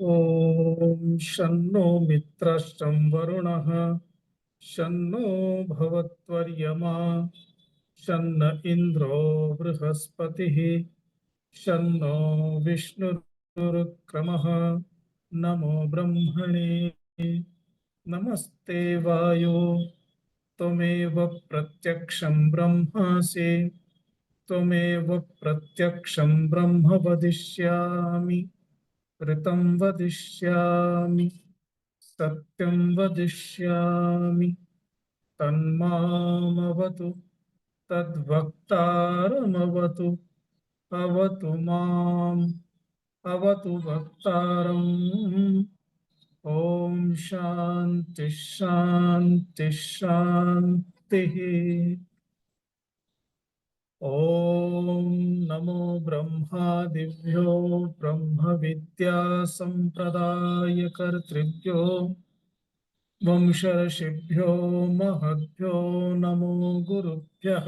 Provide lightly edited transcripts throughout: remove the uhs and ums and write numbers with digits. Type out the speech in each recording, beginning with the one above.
ॐ शन्नो मित्रश्चं वरुणः शन्नो भवत्वर्यमा शन्न इन्द्रो बृहस्पतिः शन्नो विष्णुरुक्रमः नमो ब्रह्मणे नमस्ते वायो त्वमेव प्रत्यक्षं ब्रह्मासि त्वमेव प्रत्यक्षं ब्रह्म वदिष्यामि ऋतं वदिष्यामि सत्यं वदिष्यामि तन्मामवतु तद्वक्तारमवतु अवतु माम् अवतु वक्तारम् ॐ शान्ति शान्ति शान्तिः। ॐ नमो ब्रह्मादिभ्यो ब्रह्मविद्या सम्प्रदायकर्तृभ्यो वंशर्षिभ्यो महद्भ्यो नमो गुरुभ्यः।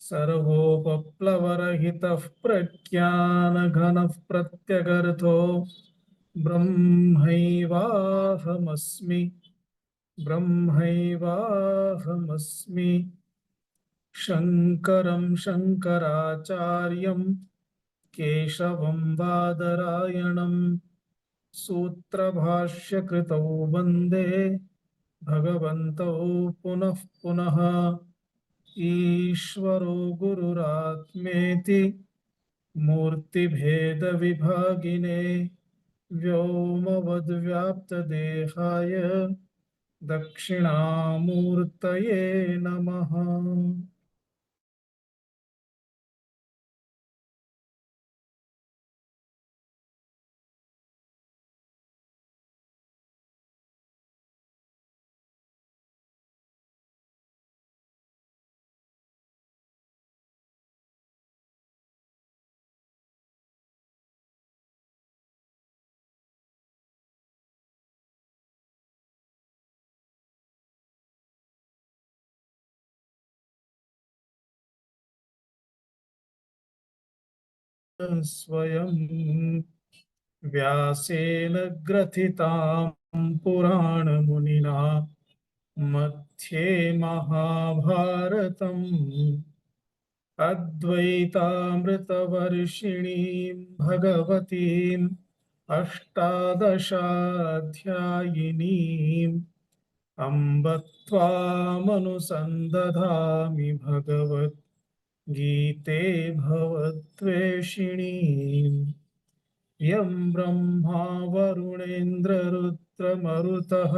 सर्वोपप्लवरहितः प्रज्ञानघनः प्रत्यगर्थो ब्रह्मैवाहमस्मि ब्रह्मैवाहमस्मि। शङ्करं शङ्कराचार्यं केशवं बादरायणं सूत्रभाष्यकृतौ वन्दे भगवन्तौ पुनः पुनः। ईश्वरो गुरुरात्मेति मूर्तिभेदविभागिने व्योमवद्व्याप्तदेहाय दक्षिणामूर्तये नमः। स्वयं व्यासेन ग्रथितां पुराणमुनिना मध्ये महाभारतम् अद्वैतामृतवर्षिणीं भगवतीम् अष्टादशाध्यायिनीम् अम्ब त्वामनुसन्दधामि भगवद्गीते भवद्वेषिणीम्। यं ब्रह्मा वरुणेन्द्ररुद्रमरुतः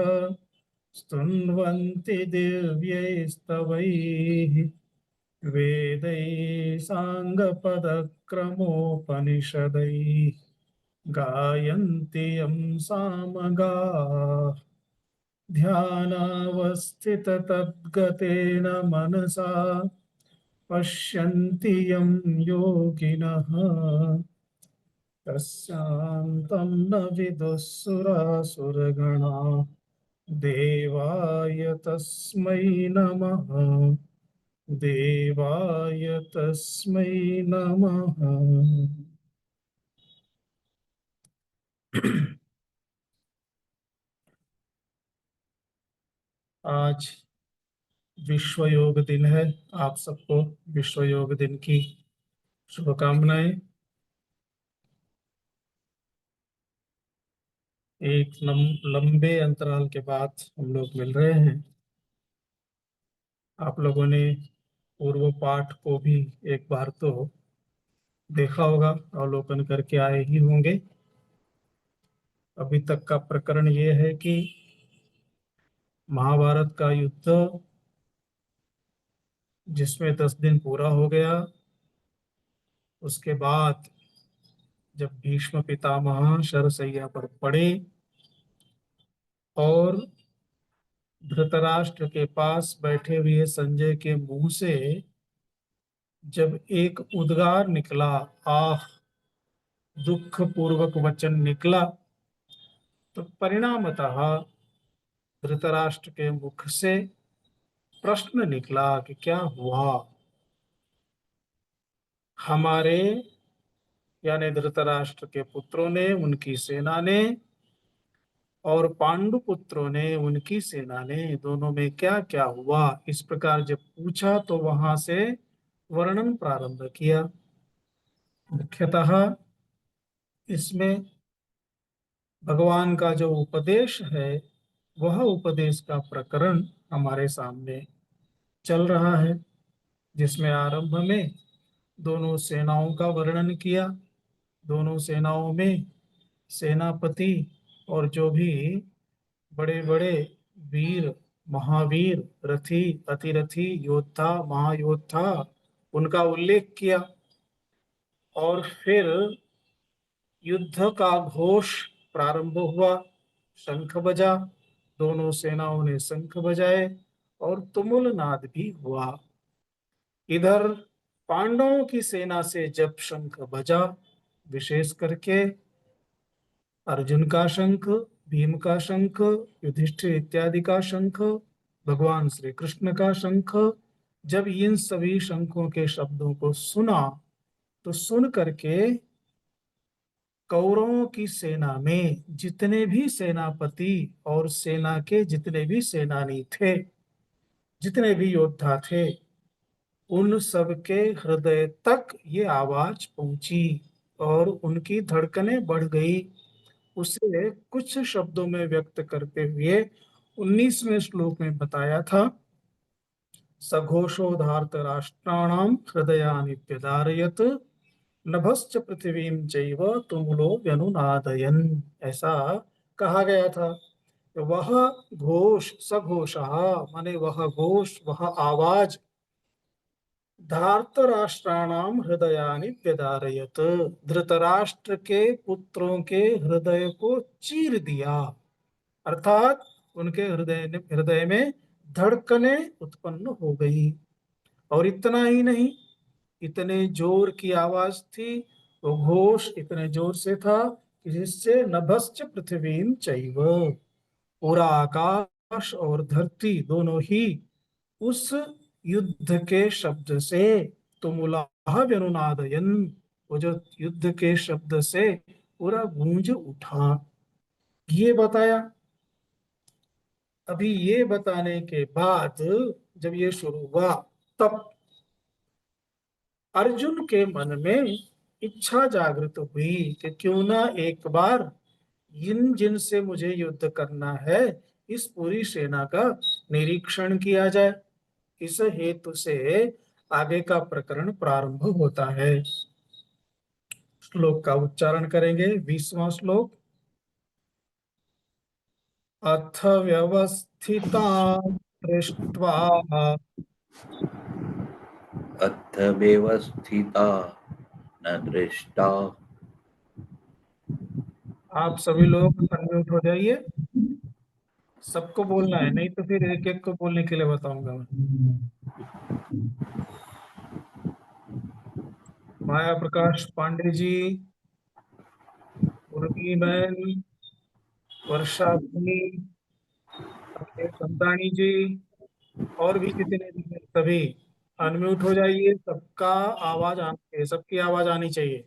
स्तुन्वन्ति दिव्यैस्तवैः वेदैः साङ्गपदक्रमोपनिषदैः गायन्ति यं सामगाः। ध्यानावस्थिततद्गतेन मनसा पश्यन्ति यं योगिनः तस्यान्तं न विदुःसुरासुरगणा देवाय तस्मै नमः देवाय तस्मै नमः। आज विश्व योग दिन है। आप सबको विश्व योग दिन की शुभकामनाएं। एक लंबे अंतराल के बाद हम लोग मिल रहे हैं। आप लोगों ने पूर्व पाठ को भी एक बार तो देखा होगा, अवलोकन करके आए ही होंगे। अभी तक का प्रकरण ये है कि महाभारत का युद्ध जिसमें 10 दिन पूरा हो गया, उसके बाद जब भीष्म पितामह शरशैया पर पड़े और धृतराष्ट्र के पास बैठे हुए संजय के मुंह से जब एक उद्गार निकला, आह, दुख पूर्वक वचन निकला, तो परिणामतः धृतराष्ट्र के मुख से प्रश्न निकला कि क्या हुआ। हमारे यानी धृतराष्ट्र के पुत्रों ने, उनकी सेना ने, और पांडु पुत्रों ने, उनकी सेना ने, दोनों में क्या क्या हुआ, इस प्रकार जब पूछा तो वहां से वर्णन प्रारंभ किया। मुख्यतः इसमें भगवान का जो उपदेश है वह उपदेश का प्रकरण हमारे सामने चल रहा है, जिसमें आरंभ में दोनों सेनाओं का वर्णन किया। दोनों सेनाओं में सेनापति और जो भी बड़े बड़े वीर, महावीर, रथी, अतिरथी, योद्धा, महायोद्धा, उनका उल्लेख किया। और फिर युद्ध का घोष प्रारंभ हुआ, शंख बजा, दोनों सेनाओं ने शंख बजाए और तुमुल नाद भी हुआ। इधर पांडवों की सेना से जब शंख बजा, विशेष करके अर्जुन का शंख, भीम का शंख, युधिष्ठिर इत्यादि का शंख, भगवान श्री कृष्ण का शंख, जब इन सभी शंखों के शब्दों को सुना तो सुन करके कौरवों की सेना में जितने भी सेनापति और सेना के जितने भी सेनानी थे, जितने भी योद्धा थे, उन सबके हृदय तक ये आवाज पहुंची और उनकी धड़कनें बढ़ गई। उसे कुछ शब्दों में व्यक्त करते हुए 19वें श्लोक में बताया था, सघोषोधार्त राष्ट्राणाम हृदयानि व्यदारयत् नभश्च पृथ्वीं चैव तुमुलो व्यनुनादयन्, ऐसा कहा गया था। तो वह घोष, सघोषः माने वह घोष, वह आवाज धार्तराष्ट्राणाम हृदयानि व्यदारयत्, धृतराष्ट्र के पुत्रों के हृदय को चीर दिया, अर्थात उनके हृदय में धड़कने उत्पन्न हो गई। और इतना ही नहीं, इतने जोर की आवाज थी, वो घोष इतने जोर से था कि जिससे नभश्च पृथ्वीं चैव, पूरा आकाश और धरती दोनों ही उस युद्ध के शब्द से तुमुलाह व्यनुनादयन्, वो जो युद्ध के शब्द से पूरा गूंज उठा। ये बताया। अभी ये बताने के बाद जब ये शुरू हुआ, तब अर्जुन के मन में इच्छा जागृत हुई कि क्यों ना एक बार इन जिनसे मुझे युद्ध करना है, इस पूरी सेना का निरीक्षण किया जाए। इस हेतु से आगे का प्रकरण प्रारंभ होता है। श्लोक का उच्चारण करेंगे। 20वां श्लोक। अथ व्यवस्थिता दृष्ट्वा, अथ व्यवस्थिता न दृष्टा। आप सभी लोग अनम्यूट हो जाइए, सबको बोलना है, नहीं तो फिर एक एक को बोलने के लिए बताऊंगा मैं। माया प्रकाश पांडे जी, उर्मी बहन, वर्षा भूमि, संतानी जी, और भी जितने भी हैं सभी अनम्यूट हो जाइए। सबका आवाज आनी, सबकी आवाज आनी चाहिए।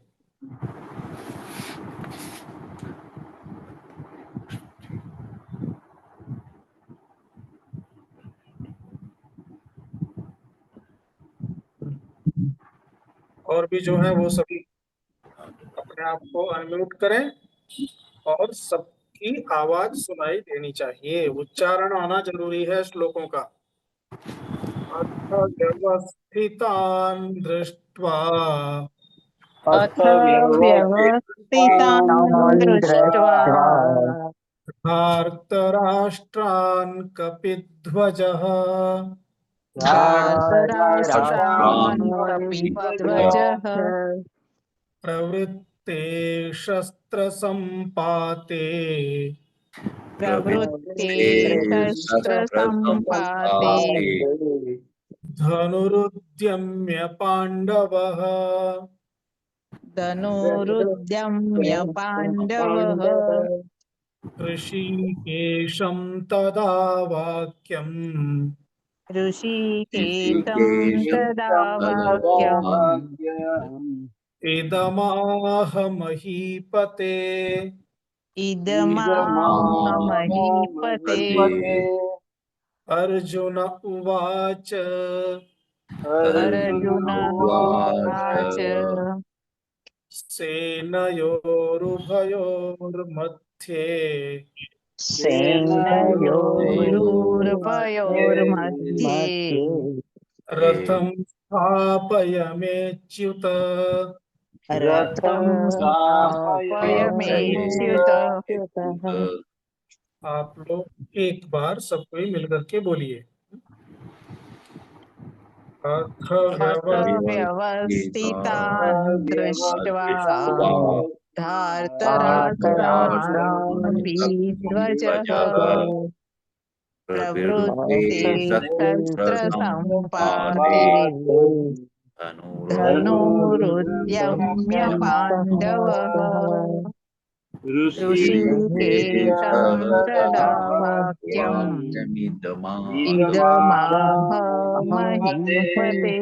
और भी जो है वो सभी अपने आप को अनम्यूट करें और सबकी आवाज सुनाई देनी चाहिए। उच्चारण आना जरूरी है श्लोकों का। अथ व्यवस्थितान् दृष्ट्वा, अथ व्यवस्थितान् दृष्ट्वा धार्तराष्ट्रान् कपिध्वजः धार्तराष्ट्रान् कपिध्वजः प्रवृत्ते शस्त्रसम्पाते प्रवृत्ते शस्त्रसम्पाते धनुरुद्यम्य पाण्डवः धनुरुद्यम्य पाण्डवः ऋषिकेशं तदा वाक्यम् ऋषिकेशं तदा वाक्यम् इदमाह महीपते इदमाह महीपते अर्जुन उवाच अर्जुन उवाच सेनयोरुभयोर्मध्ये सेनयोरुभयोर्मध्ये रथं स्थापयमेच्युत। रथं स्थापयमेच्युत। आप लोग एक बार सब कोई मिलकर के बोलिए। अथ अथ व्यवस्थितान् दृष्ट्वा धार्तराष्ट्रानपि ध्वजः प्रवृत्ते शस्त्रसम्पाते धनुरुद्यम्य पाण्डवः ऋषिकेशं तदा वाक्यम् इदमाह महीपते।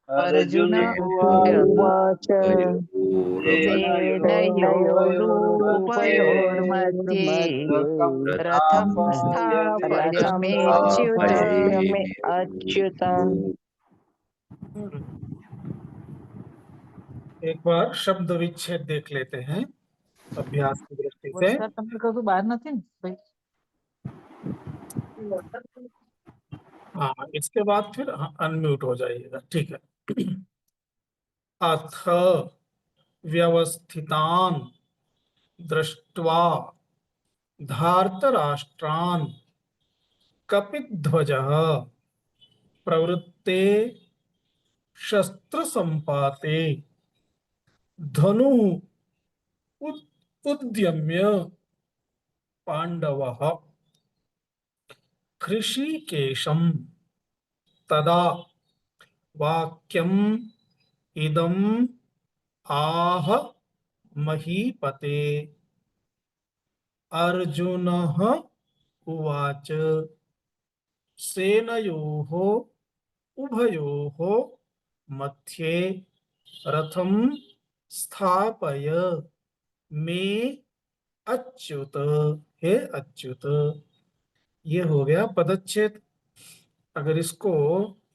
अर्जुन उवाच सेनयोरुभयोर्मध्ये रथं स्थापयमेच्युत। एक बार शब्द विच्छेद देख लेते हैं अभ्यास की दृष्टि से। हाँ, इसके बाद फिर अनम्यूट हो जाइएगा, ठीक है। अथ व्यवस्थितान् दृष्ट्वा धार्तराष्ट्रान् कपिध्वजः प्रवृत्ते शस्त्र संपाते धनु उद्यम्य पांडवः हृषीकेशं तदा वाक्यम् इदम् आह महीपते। अर्जुनः उवाच सेनयोः उभयोः मध्ये रथं स्थापय मे अच्युत। हे अच्युत। ये हो गया पदच्छेद। अगर इसको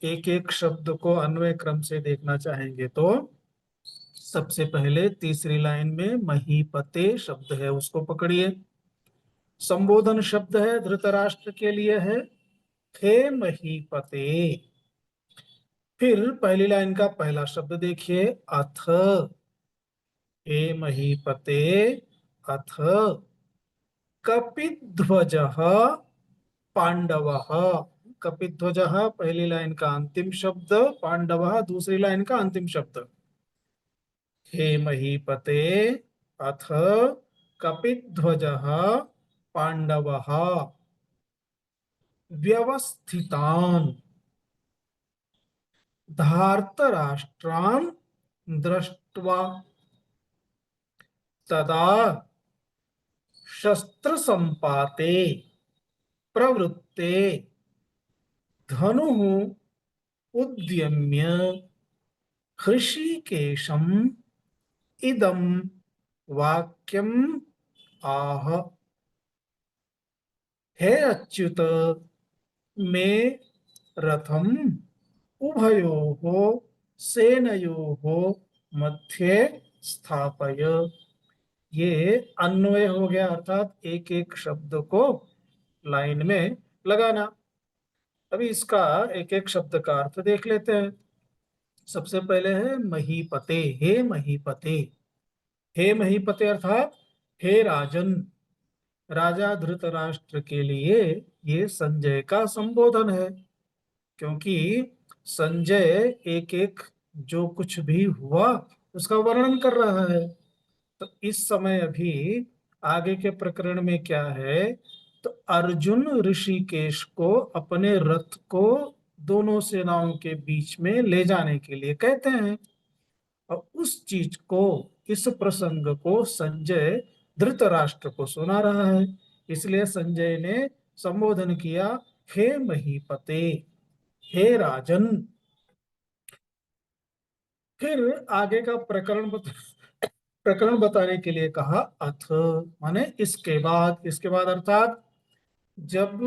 एक एक शब्द को अन्वय क्रम से देखना चाहेंगे तो सबसे पहले तीसरी लाइन में महीपते शब्द है, उसको पकड़िए। संबोधन शब्द है धृतराष्ट्र के लिए है हे महीपते। फिर पहली लाइन का पहला शब्द देखिए अथ। हे महीपते अथ कपिध्वजः पांडवः। कपिध्वजः पहली लाइन का अंतिम शब्द, पांडवः दूसरी लाइन का अंतिम शब्द। हे महीपते अथ कपिध्वजः पांडवः व्यवस्थितान् धार्तराष्ट्रान् दृष्ट्वा तदा शस्त्र संपाते प्रवृत्ते धनुः उद्यम्य हृषीकेशम् इदं वाक्यम् आह। हे अच्युत मे रथम उभयोः सेनयोः मध्ये स्थापय। ये अन्वय हो गया, अर्थात एक एक शब्द को लाइन में लगाना। अभी इसका एक एक शब्द का अर्थ देख लेते हैं। सबसे पहले है महीपते। हे महीपते। हे महीपते अर्थात हे राजन। राजा धृतराष्ट्र के लिए ये संजय का संबोधन है, क्योंकि संजय एक एक जो कुछ भी हुआ उसका वर्णन कर रहा है। तो इस समय अभी आगे के प्रकरण में क्या है, तो अर्जुन ऋषिकेश को अपने रथ को दोनों सेनाओं के बीच में ले जाने के लिए कहते हैं, और उस चीज को, इस प्रसंग को संजय धृतराष्ट्र को सुना रहा है। इसलिए संजय ने संबोधन किया हे महीपते, हे राजन। फिर आगे का प्रकरण बताने के लिए कहा अथ, माने इसके बाद अर्थात जब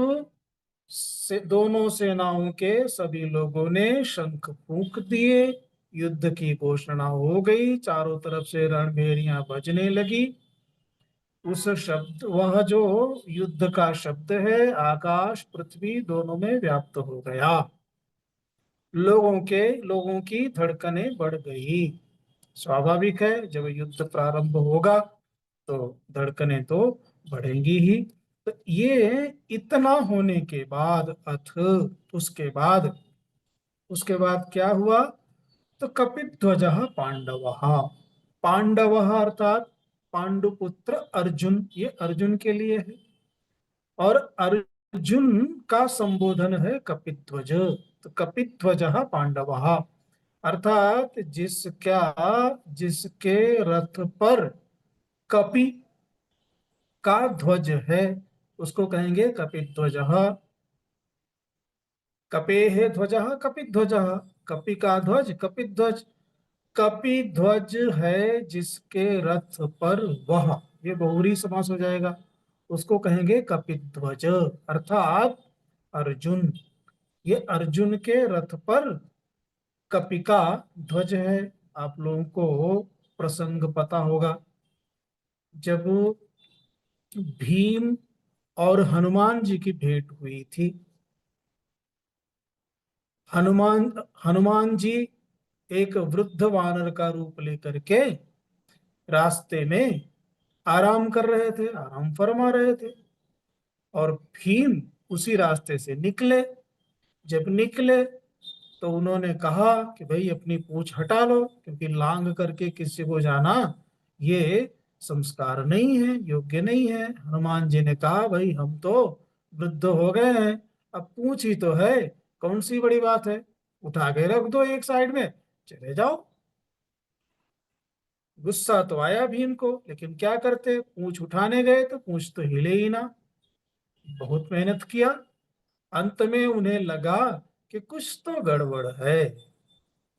दोनों सेनाओं के सभी लोगों ने शंख फूंक दिए, युद्ध की घोषणा हो गई, चारों तरफ से रणभेरियां बजने लगी। उस शब्द, वह जो युद्ध का शब्द है, आकाश पृथ्वी दोनों में व्याप्त हो गया। लोगों की धड़कनें बढ़ गई। स्वाभाविक है, जब युद्ध प्रारंभ होगा तो धड़कनें तो बढ़ेंगी ही। तो ये इतना होने के बाद अथ, उसके बाद उसके बाद क्या हुआ? तो कपिध्वज पांडव, पांडव अर्थात पांडुपुत्र अर्जुन, ये अर्जुन के लिए है। और अर्जुन का संबोधन है कपिध्वज। तो कपिध्वज पांडव अर्थात जिसके रथ पर कपि का ध्वज है, उसको कहेंगे कपिध्वज। कपेः ध्वजः कपिध्वजः, कपि का ध्वज कपिध्वज। कपिध्वज है जिसके रथ पर वह, ये बहुरी समास हो जाएगा, उसको कहेंगे कपिध्वज अर्थात अर्जुन। ये अर्जुन के रथ पर कपि का ध्वज है। आप लोगों को प्रसंग पता होगा, जब भीम और हनुमान जी की भेंट हुई थी। हनुमान हनुमान जी एक वृद्ध वानर का रूप लेकर के रास्ते में आराम कर रहे थे, आराम फरमा रहे थे। और भीम उसी रास्ते से निकले। जब निकले तो उन्होंने कहा कि भाई अपनी पूंछ हटा लो, क्योंकि लांग करके किसी को जाना ये संस्कार नहीं है, योग्य नहीं है। हनुमान जी ने कहा भाई हम तो वृद्ध हो गए हैं, अब पूंछ ही तो है, कौन सी बड़ी बात है, उठा के रख दो एक साइड में, चले जाओ। गुस्सा तो आया भीम को, लेकिन क्या करते, पूंछ उठाने गए तो पूंछ तो हिले ही ना। बहुत मेहनत किया, अंत में उन्हें लगा कि कुछ तो गड़बड़ है।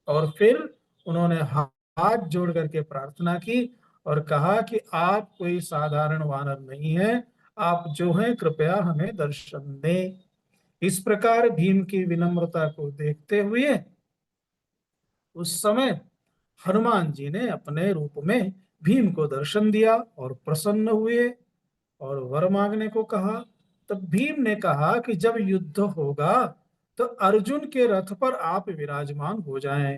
और फिर उन्होंने हाथ जोड़ करके प्रार्थना की और कहा कि आप कोई साधारण वानर नहीं है, आप जो हैं कृपया हमें दर्शन दें। इस प्रकार भीम की विनम्रता को देखते हुए उस समय हनुमान जी ने अपने रूप में भीम को दर्शन दिया और प्रसन्न हुए और वर मांगने को कहा। तब भीम ने कहा कि जब युद्ध होगा तो अर्जुन के रथ पर आप विराजमान हो जाएं।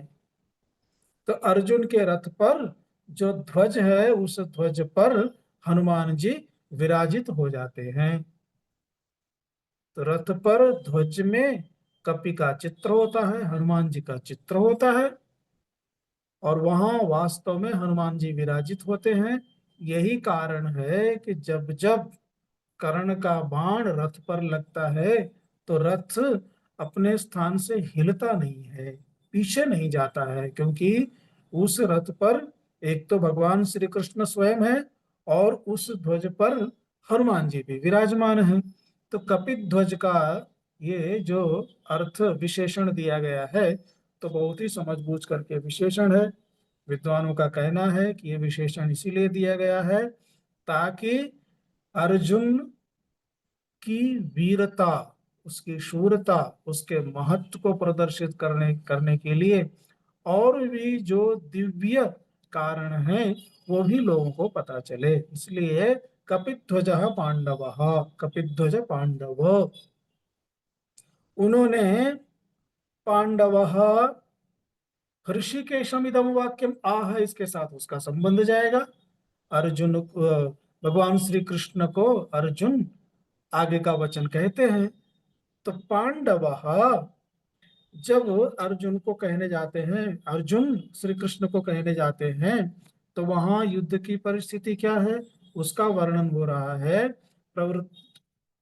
तो अर्जुन के रथ पर जो ध्वज है, उस ध्वज पर हनुमान जी विराजित हो जाते हैं। तो रथ पर ध्वज में कपि का चित्र होता है, हनुमान जी का चित्र होता है, और वहां वास्तव में हनुमान जी विराजित होते हैं। यही कारण है कि जब जब कर्ण का बाण रथ पर लगता है तो रथ अपने स्थान से हिलता नहीं है, पीछे नहीं जाता है, क्योंकि उस रथ पर एक तो भगवान श्री कृष्ण स्वयं है और उस ध्वज पर हनुमान जी भी विराजमान हैं। तो कपित ध्वज का ये जो अर्थ विशेषण दिया गया है, तो बहुत ही समझ बूझ करके विशेषण है। विद्वानों का कहना है कि यह विशेषण इसीलिए दिया गया है ताकि अर्जुन की वीरता, उसकी शूरता, उसके महत्व को प्रदर्शित करने करने के लिए और भी जो दिव्य कारण हैं वो भी लोगों को पता चले, इसलिए कपिध्वज पांडव, कपिध्वज पांडव, उन्होंने पांडव ऋषिकेशम इदम वाक्यम आह, इसके साथ उसका संबंध जाएगा। अर्जुन भगवान श्री कृष्ण को अर्जुन आगे का वचन कहते हैं। तो पांडव जब अर्जुन को कहने जाते हैं, अर्जुन श्री कृष्ण को कहने जाते हैं, तो वहां युद्ध की परिस्थिति क्या है उसका वर्णन हो रहा है। प्रवृत्ति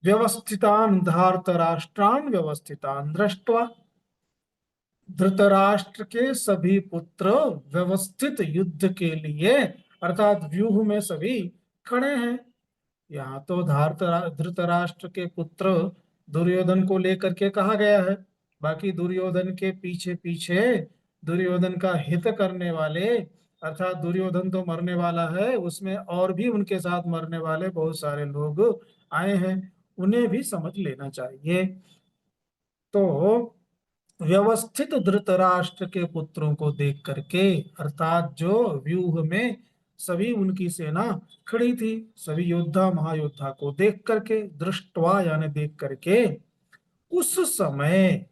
व्यवस्थितान धार्तराष्ट्रान व्यवस्थितान दृष्ट्वा, धृतराष्ट्र के सभी पुत्र व्यवस्थित युद्ध के लिए अर्थात व्यूह में सभी खड़े हैं। यहाँ तो धृतराष्ट्र के पुत्र दुर्योधन को लेकर के कहा गया है, बाकी दुर्योधन के पीछे पीछे दुर्योधन का हित करने वाले, अर्थात दुर्योधन तो मरने वाला है, उसमें और भी उनके साथ मरने वाले बहुत सारे लोग आए हैं, उन्हें भी समझ लेना चाहिए। तो व्यवस्थित धृतराष्ट्र के पुत्रों को देख करके, अर्थात जो व्यूह में सभी उनकी सेना खड़ी थी, सभी योद्धा महायोद्धा को देख करके, दृष्टवा यानी देख करके, उस समय,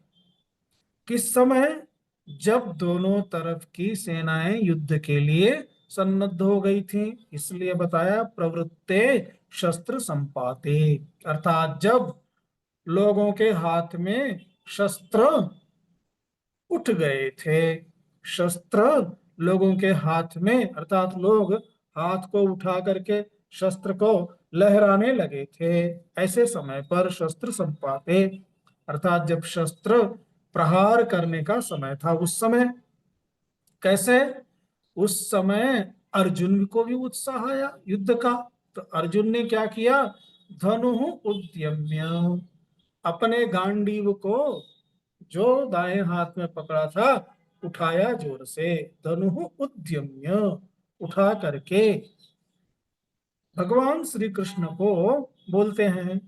किस समय, जब दोनों तरफ की सेनाएं युद्ध के लिए सन्नद्ध हो गई थी, इसलिए बताया प्रवृत्ते शस्त्र संपाते, अर्थात जब लोगों के हाथ में शस्त्र उठ गए थे, शस्त्र लोगों के हाथ में, अर्थात लोग हाथ को उठा करके शस्त्र को लहराने लगे थे, ऐसे समय पर शस्त्र संपाते, अर्थात जब शस्त्र प्रहार करने का समय था, उस समय। कैसे? उस समय अर्जुन को भी उत्साह आया युद्ध का, तो अर्जुन ने क्या किया? धनु उद्यम्य, अपने गांडीव को जो दाएं हाथ में पकड़ा था उठाया जोर से, धनु उद्यम्य, उठा करके भगवान श्री कृष्ण को बोलते हैं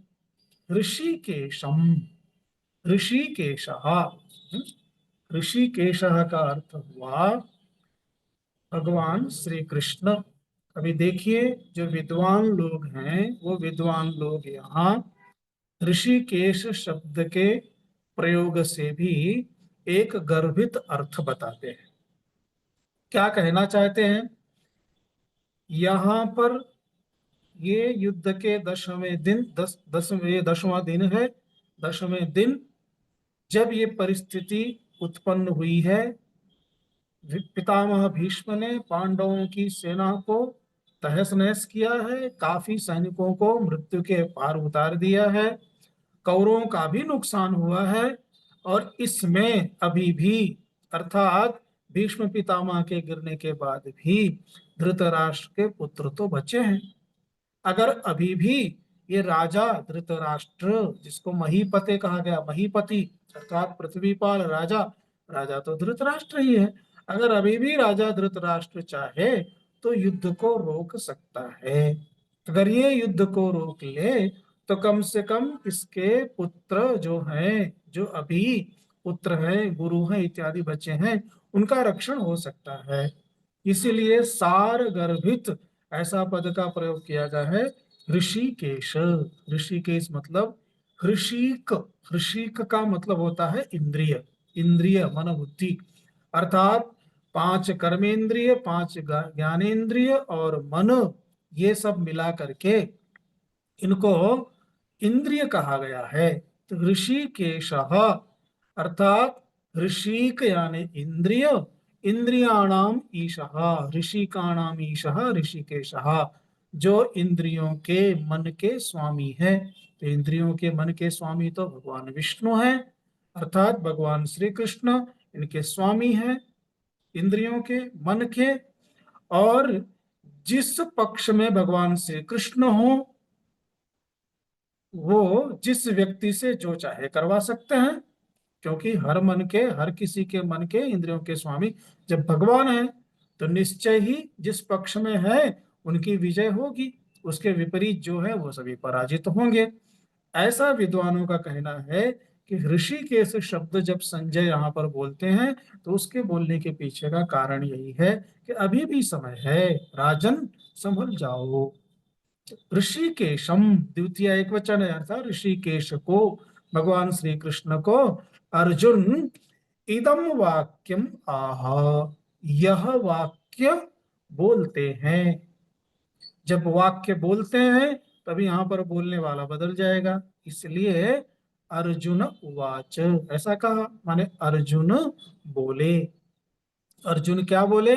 ऋषिकेशम, ऋषिकेशः। ऋषिकेशः का अर्थ हुआ भगवान श्री कृष्ण। अभी देखिए, जो विद्वान लोग हैं वो विद्वान लोग यहाँ ऋषिकेश शब्द के प्रयोग से भी एक गर्भित अर्थ बताते हैं। क्या कहना चाहते हैं? यहाँ पर ये युद्ध के 10वें दिन, 10वां दिन है, 10वें दिन जब ये परिस्थिति उत्पन्न हुई है, पितामह भीष्म ने पांडवों की सेना को तहस नहस किया है, काफी सैनिकों को मृत्यु के पार उतार दिया है, कौरवों का भी नुकसान हुआ है, और इसमें अभी भी, अर्थात भीष्म पितामह के गिरने के बाद भी धृतराष्ट्र के पुत्र तो बचे हैं। अगर अभी भी ये राजा धृतराष्ट्र, जिसको महीपते कहा गया, महीपति अर्थात पृथ्वीपाल राजा, राजा तो धृतराष्ट्र ही है, अगर अभी भी राजा धृतराष्ट्र चाहे तो युद्ध को रोक सकता है। अगर ये युद्ध को रोक ले तो कम से कम इसके पुत्र जो हैं, जो अभी पुत्र हैं, गुरु हैं इत्यादि बच्चे हैं, उनका रक्षण हो सकता है। इसीलिए सार गर्भित ऐसा पद का प्रयोग किया गया है ऋषिकेश। ऋषिकेश मतलब ऋषिक, ऋषिक का मतलब होता है इंद्रिय, इंद्रिय मन बुद्धि, अर्थात 5 कर्मेंद्रिय, 5 ज्ञानेन्द्रिय और मन, ये सब मिला करके इनको इंद्रिय कहा गया है। तो ऋषिकेशः अर्थात ऋषिक यानी इंद्रिय, इंद्रियाणाम ईशः, ऋषिकाणाम ईशः ऋषिकेशः, जो इंद्रियों के मन के स्वामी है। तो इंद्रियों के मन के स्वामी तो भगवान विष्णु हैं, अर्थात भगवान श्री कृष्ण इनके स्वामी हैं, इंद्रियों के, मन के। और जिस पक्ष में भगवान श्री कृष्ण हो, वो जिस व्यक्ति से जो चाहे करवा सकते हैं, क्योंकि हर मन के, हर किसी के मन के, इंद्रियों के स्वामी जब भगवान है तो निश्चय ही जिस पक्ष में है उनकी विजय होगी, उसके विपरीत जो है वो सभी पराजित होंगे। ऐसा विद्वानों का कहना है कि ऋषिकेश शब्द जब संजय यहाँ पर बोलते हैं तो उसके बोलने के पीछे का कारण यही है कि अभी भी समय है, राजन संभल जाओ। ऋषिकेशम द्वितीय एक वचन है, अर्थात ऋषिकेश को, भगवान श्री कृष्ण को अर्जुन इदम वाक्यम आह, यह वाक्य बोलते हैं। जब वाक्य बोलते हैं तभी यहाँ पर बोलने वाला बदल जाएगा, इसलिए अर्जुन उवाच ऐसा कहा, माने अर्जुन बोले। अर्जुन क्या बोले?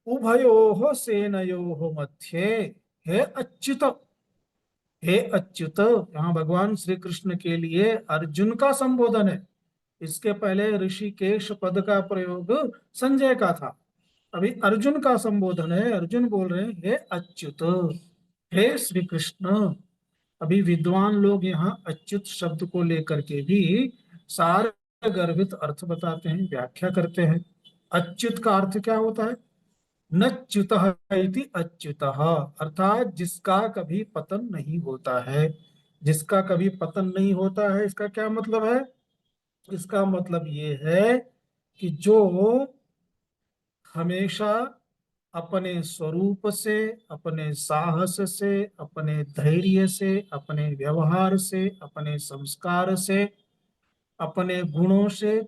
उभयोः सेनयोः मध्ये, हे अच्युत, हे अच्युत, यहाँ भगवान श्री कृष्ण के लिए अर्जुन का संबोधन है। इसके पहले ऋषिकेश पद का प्रयोग संजय का था, अभी अर्जुन का संबोधन है। अर्जुन बोल रहे हैं हे अच्युत, हे श्री कृष्ण। अभी विद्वान लोग यहाँ अच्युत शब्द को लेकर के भी सार गर्भित अर्थ बताते हैं, व्याख्या करते हैं। अच्युत का अर्थ क्या होता है? न च्युतः इति अच्युतः, अर्थात जिसका कभी पतन नहीं होता है। जिसका कभी पतन नहीं होता है, इसका क्या मतलब है? इसका मतलब ये है कि जो हमेशा अपने स्वरूप से, अपने साहस से, अपने धैर्य से, अपने व्यवहार से, अपने संस्कार से, अपने गुणों से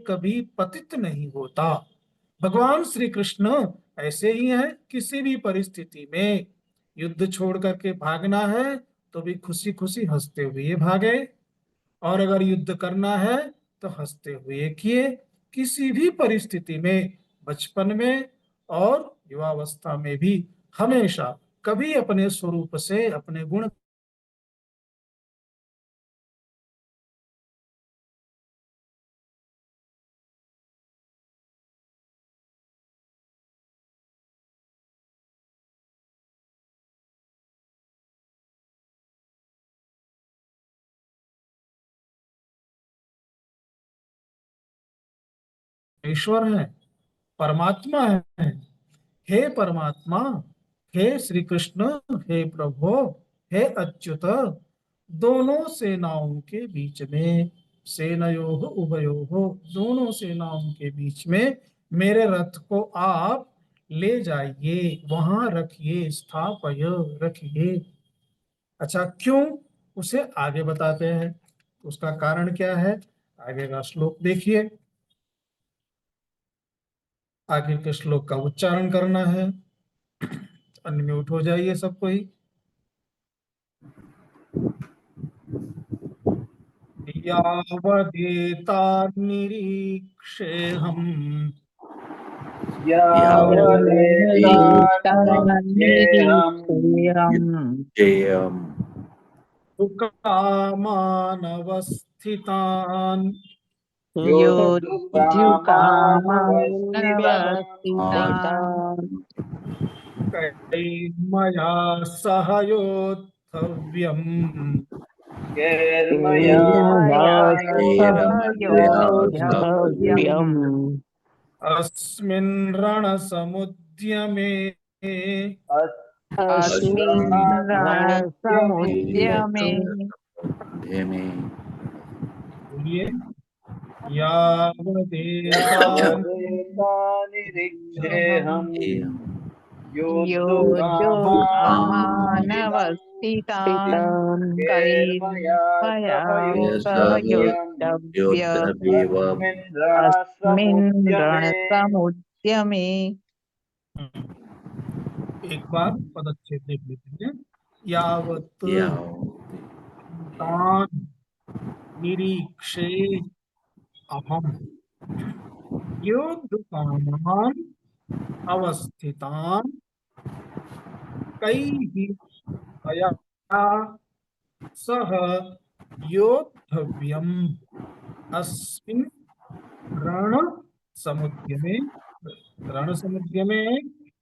कभी पतित नहीं होता। भगवान श्री कृष्ण ऐसे ही हैं। किसी भी परिस्थिति में युद्ध छोड़ करके भागना है तो भी खुशी खुशी हंसते हुए भागे, और अगर युद्ध करना है तो हंसते हुए किए। किसी भी परिस्थिति में, बचपन में और युवावस्था में भी, हमेशा कभी अपने स्वरूप से, अपने गुण ईश्वर है, परमात्मा है। हे परमात्मा, हे श्री कृष्ण, हे प्रभु, हे अच्युत, दोनों सेनाओं के बीच में, सेनयोः उभयोः, दोनों सेनाओं के बीच में मेरे रथ को आप ले जाइए, वहां रखिए, स्थापय, रखिए। अच्छा, क्यों? उसे आगे बताते हैं। उसका कारण क्या है? आगे का श्लोक देखिए। आगे के श्लोक का उच्चारण करना है। अनम्यूट हो जाइए सबको ही। यावदेतान्निरीक्षेऽहम् यावदेतान्निरीक्षेऽहम् निरीक्षेऽहम् सुकामानवस्थितान् योद्धुकामानवस्थितान् कैर्मया सह योद्धव्यम् मया सह योद्धव्यम् अस्मिन् रणसमुद्यमे। अस्मिन् रणसमुद्यमे बोलिए। यावदेतान्निरीक्षेऽहम् योद्धुकामानवस्थितान् कैर्मया सह योद्धव्यम् अस्मिन् रणसमुद्यमे। एक बार पदच्छेद देख लेते हैं। यावत् तान् निरीक्षे अहम् योद्धुकामान् अवस्थितान् कैः मया सह योद्धव्यम् अस्मिन् रण समुद्यमे। रण समुद्यमे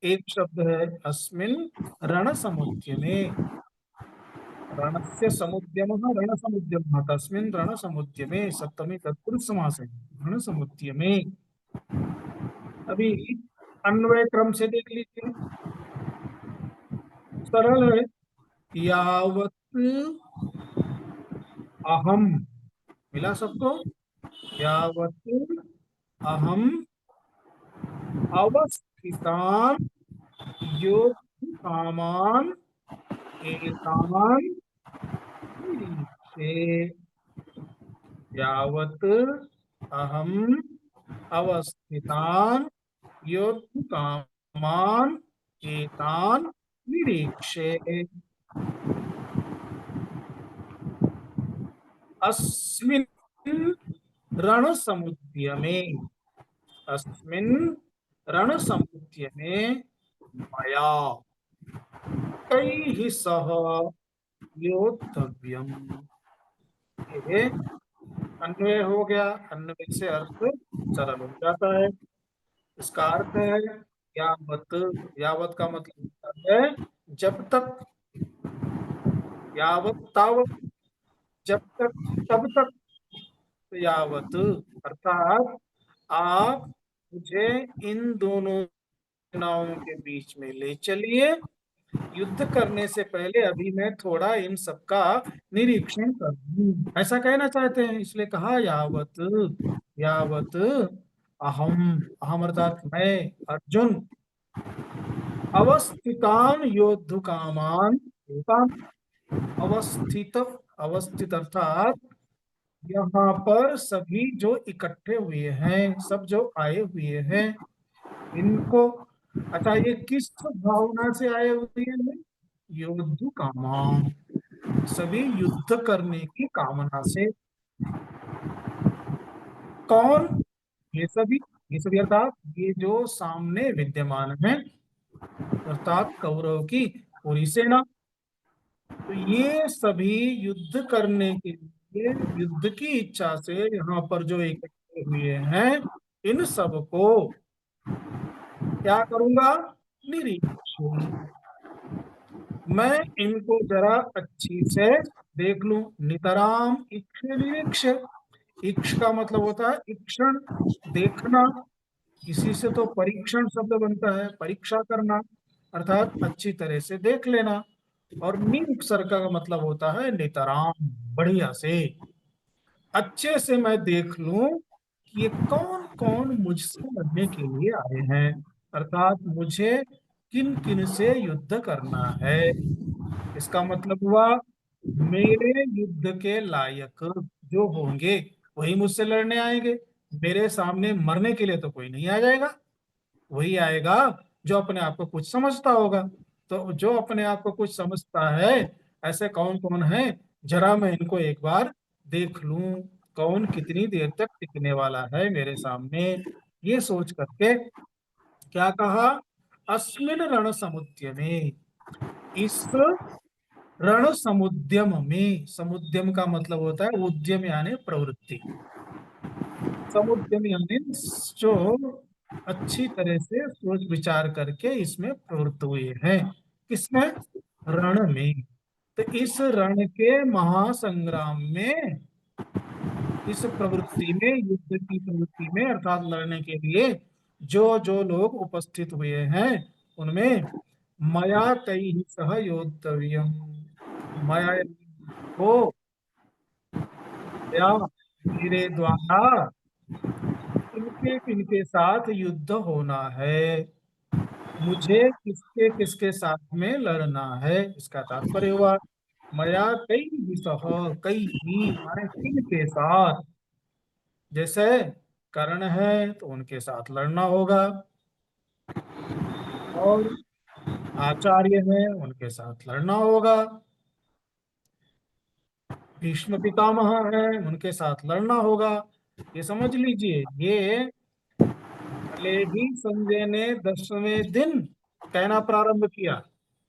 एक शब्द है, अस्मिन् रण समुद्यमे। रणस्य समुद्यमः रणसमुद्यमः, तस्मिन् रणसमुद्यमे, सप्तमी तत्पुरुष समास है। रणसमुद्यमे। अभी अन्वय क्रम से देख लीजिए, सरल है। यावत् अहम, मिला सबको? यावत् अहम अवस्थितान् योद्धुकामान् एतान् निरीक्षे। यावत् अहम अवस्थितान् योद्धुकामान् एतान् निरीक्षे। अस्मिन् रणसमुद्यमे, अस्मिन् रणसमुद्यमे मया कैः सह योद्धव्यम्। ये अन्वय हो गया। अन्वय से अर्थ सरल हो जाता है। इसका अर्थ है यावत। यावत का मतलब होता है जब तक, यावत तावत, जब तक तब तक, यावत, अर्थात आप मुझे इन दोनों सेनाओं के बीच में ले चलिए। युद्ध करने से पहले अभी मैं थोड़ा इन सबका निरीक्षण कर लूं, ऐसा कहना चाहते हैं। इसलिए कहा यावत, यावत अहम, अहम अर्थात मैं अर्जुन, अवस्थितान योद्धुकामान एतान, अवस्थित, अवस्थित अर्थात यहाँ पर सभी जो इकट्ठे हुए हैं, सब जो आए हुए हैं, इनको, अच्छा ये किस भावना से आए हुए हैं? युद्ध कामान, सभी युद्ध करने की कामना से। कौन? ये सभी, ये सभी अर्थात ये जो सामने विद्यमान है, अर्थात कौरव की पूरी सेना। तो ये सभी युद्ध करने के लिए, युद्ध की इच्छा से यहाँ पर जो इकट्ठे हुए हैं, इन सबको क्या करूंगा? निरीक्षण, मैं इनको जरा अच्छी से देख लूं। नितराम इक्ष निरीक्ष, इक्ष का मतलब होता है इक्षण, देखना। इसी से तो परीक्षण शब्द बनता है, परीक्षा करना, अर्थात अच्छी तरह से देख लेना। और निरीक्षर का मतलब होता है नितराम, बढ़िया से, अच्छे से मैं देख लूं कि ये कौन कौन मुझसे लड़ने के लिए आए हैं, अर्थात मुझे किन किन से युद्ध करना है। इसका मतलब हुआ मेरे युद्ध के लायक जो होंगे वही मुझसे लड़ने आएंगे। मेरे सामने मरने के लिए तो कोई नहीं आ जाएगा, वही आएगा जो अपने आप को कुछ समझता होगा। तो जो अपने आप को कुछ समझता है, ऐसे कौन कौन है, जरा मैं इनको एक बार देख लूं, कौन कितनी देर तक टिकने वाला है मेरे सामने। ये सोच करके क्या कहा? अस्मिन रण समुद्य में, इस रण समुद्यम में, समुद्यम का मतलब होता है उद्यम यानी प्रवृत्ति। समुद्यम यानी जो अच्छी तरह से सोच विचार करके इसमें प्रवृत्त हुए हैं। किसमें? रण में। तो इस रण के महासंग्राम में, इस प्रवृत्ति में, युद्ध की प्रवृत्ति में, अर्थात लड़ने के लिए जो जो लोग उपस्थित हुए हैं, उनमें मया कई सह योद्धव्यम, मया को, या मेरे द्वारा किनके किनके साथ युद्ध होना है, मुझे किसके किसके साथ में लड़ना है। इसका तात्पर्य हुआ मया कई विसह, कई ही माने किन के साथ। जैसे कर्ण है तो उनके साथ लड़ना होगा, और आचार्य है उनके साथ लड़ना होगा, भीष्म पितामह है उनके साथ लड़ना होगा। ये समझ लीजिए, ये भले ही संजय ने 10वें दिन कहना प्रारंभ किया,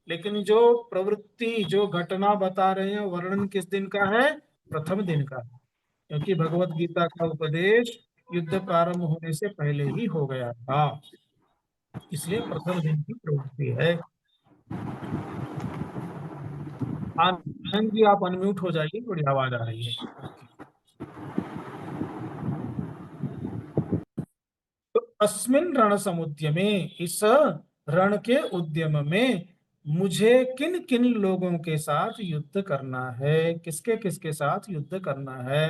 लेकिन जो प्रवृत्ति, जो घटना बता रहे हैं, वर्णन किस दिन का है? प्रथम दिन का है। क्योंकि भगवत गीता का उपदेश युद्ध प्रारंभ होने से पहले ही हो गया था, इसलिए प्रथम दिन की प्रवृत्ति है। आनंद जी आप अनम्यूट हो जाइए, थोड़ी आवाज आ रही है। तो अस्मिन रण समुद्य में, इस रण के उद्यम में मुझे किन किन लोगों के साथ युद्ध करना है, किसके किसके साथ युद्ध करना है,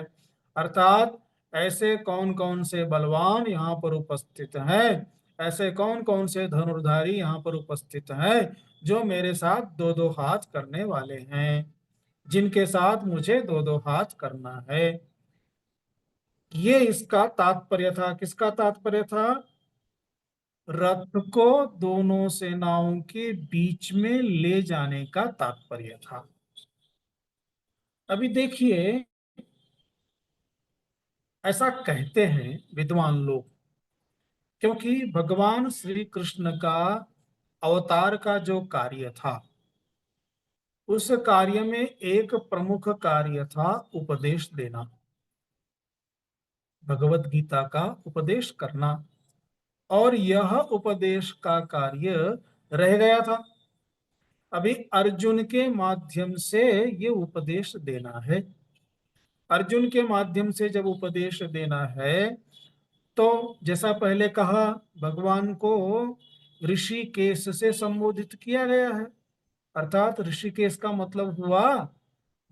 अर्थात ऐसे कौन कौन से बलवान यहाँ पर उपस्थित हैं, ऐसे कौन कौन से धनुर्धारी यहाँ पर उपस्थित हैं जो मेरे साथ दो दो हाथ करने वाले हैं, जिनके साथ मुझे दो दो हाथ करना है। ये इसका तात्पर्य था। किसका तात्पर्य था? रथ को दोनों सेनाओं के बीच में ले जाने का तात्पर्य था। अभी देखिए, ऐसा कहते हैं विद्वान लोग, क्योंकि भगवान श्री कृष्ण का अवतार का जो कार्य था, उस कार्य में एक प्रमुख कार्य था उपदेश देना, भगवत गीता का उपदेश करना। और यह उपदेश का कार्य रह गया था, अभी अर्जुन के माध्यम से ये उपदेश देना है। अर्जुन के माध्यम से जब उपदेश देना है तो जैसा पहले कहा, भगवान को ऋषिकेश से संबोधित किया गया है। अर्थात ऋषिकेश का मतलब हुआ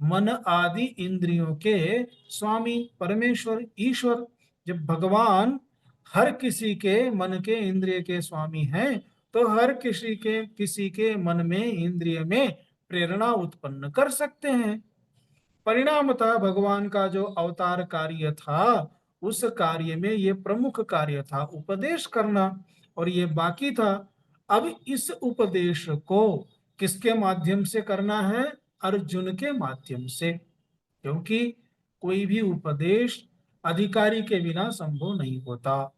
मन आदि इंद्रियों के स्वामी, परमेश्वर, ईश्वर। जब भगवान हर किसी के मन के इंद्रिय के स्वामी हैं, तो हर किसी के मन में, इंद्रिय में प्रेरणा उत्पन्न कर सकते हैं। परिणामतः भगवान का जो अवतार कार्य था, उस कार्य में ये प्रमुख कार्य था उपदेश करना, और ये बाकी था। अब इस उपदेश को किसके माध्यम से करना है? अर्जुन के माध्यम से। क्योंकि कोई भी उपदेश अधिकारी के बिना संभव नहीं होता।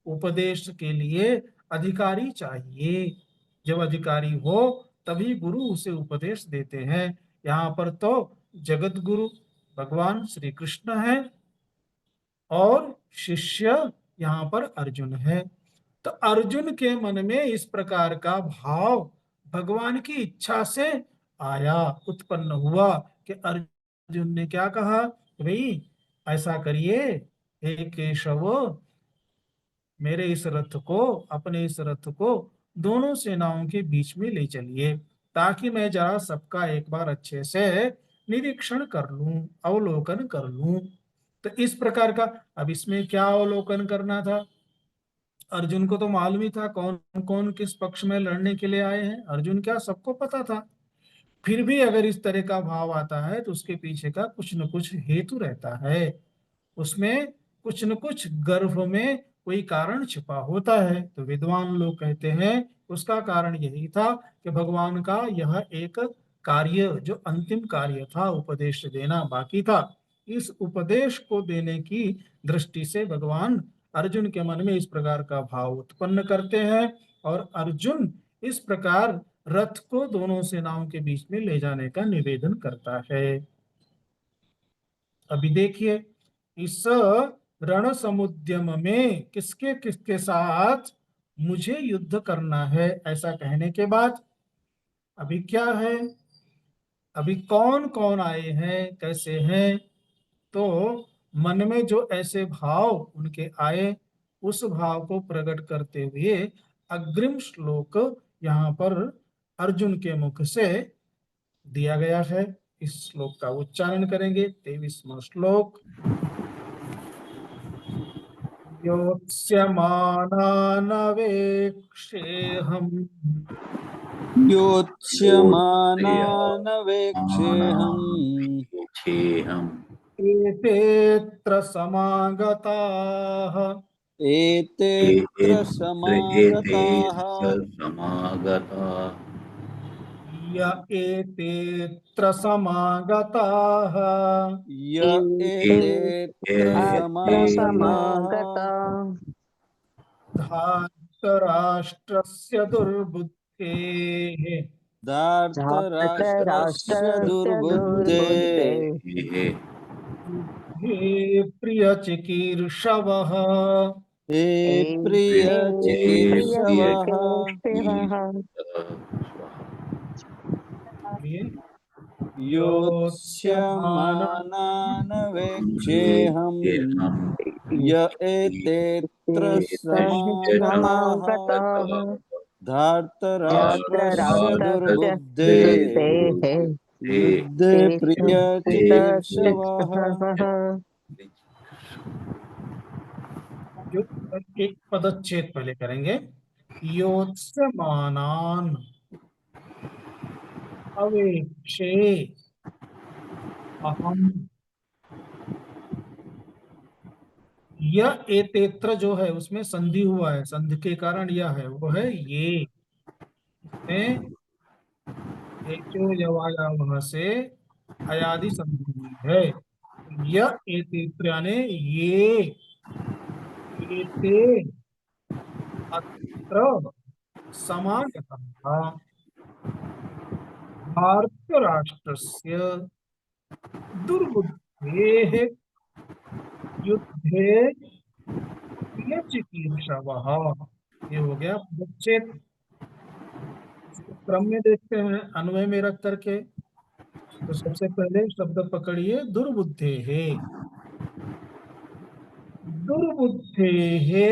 उपदेश के लिए अधिकारी चाहिए। जब अधिकारी हो तभी गुरु उसे उपदेश देते हैं। यहाँ पर तो जगत गुरु भगवान श्री कृष्ण है और शिष्य यहाँ पर अर्जुन है। तो अर्जुन के मन में इस प्रकार का भाव भगवान की इच्छा से आया, उत्पन्न हुआ कि अर्जुन ने क्या कहा, भाई ऐसा करिए, हे केशव, मेरे इस रथ को, अपने इस रथ को दोनों सेनाओं के बीच में ले चलिए, ताकि मैं जरा सबका एक बार अच्छे से निरीक्षण कर लूं, अवलोकन कर लूं। तो इस प्रकार का, अब इसमें क्या अवलोकन करना था? अर्जुन को तो मालूम ही था कौन कौन किस पक्ष में लड़ने के लिए आए हैं। अर्जुन क्या, सबको पता था। फिर भी अगर इस तरह का भाव आता है तो उसके पीछे का कुछ न कुछ हेतु रहता है। उसमें कुछ न कुछ गर्भ में कोई कारण छिपा होता है। तो विद्वान लोग कहते हैं उसका कारण यही था कि भगवान का यह एक कार्य, जो अंतिम कार्य था, उपदेश देना बाकी था। इस उपदेश को देने की दृष्टि से भगवान अर्जुन के मन में इस प्रकार का भाव उत्पन्न करते हैं, और अर्जुन इस प्रकार रथ को दोनों सेनाओं के बीच में ले जाने का निवेदन करता है। अभी देखिए, इस रण समुद्यम में किसके किसके साथ मुझे युद्ध करना है, ऐसा कहने के बाद अभी क्या है, अभी कौन कौन आए हैं, कैसे हैं? तो मन में जो ऐसे भाव उनके आए, उस भाव को प्रकट करते हुए अग्रिम श्लोक यहाँ पर अर्जुन के मुख से दिया गया है। इस श्लोक का उच्चारण करेंगे। 23वां श्लोक। योत्स्यमानानवेक्षेऽहम् योत्स्यमानानवेक्षेऽहम् एतेऽत्र समागताः एतेऽत्र समागताः य एतेऽत्र समागताः य एतेऽत्र अत्र समागताः समागता धार्तराष्ट्रस्य दुर्बुद्धेः धार्तराष्ट्रस्य राष्ट्रस्य दुर्बुद्धेः दुर्बुद्धे हे प्रियचिकीर्षवः हे प्रियचिकीर्षवः प्रियचिकेष्टिवः योत्स्यमानानवेक्षेऽहम् य एतेऽत्र समागताः समागताः धार्तराष्ट्रस्य राष्ट्रस्य दुर्बुद्धेः दुर्बुद्धेः युद्धे प्रियचिकीर्षवः जो एक पदच्छेद पहले करेंगे। योत्स्यमानान अवेक्षे अहम, यह एतेत्र जो है उसमें संधि हुआ है, संधि के कारण यह है, वो है ये। इसमें एचो यवाया वहां से अयादि संधि हुई है। यह एतेत्र यानी ये, एते अत्र समागतः भारत राष्ट्रस्य दुर्बुद्धेः युद्धे प्रियचिकीर्षवः। ये हो गया पदच्छेद। इसको क्रम में देखते हैं, अन्वय में रख करके। तो सबसे पहले शब्द पकड़िए दुर्बुद्धे है। दुर्बुद्धे है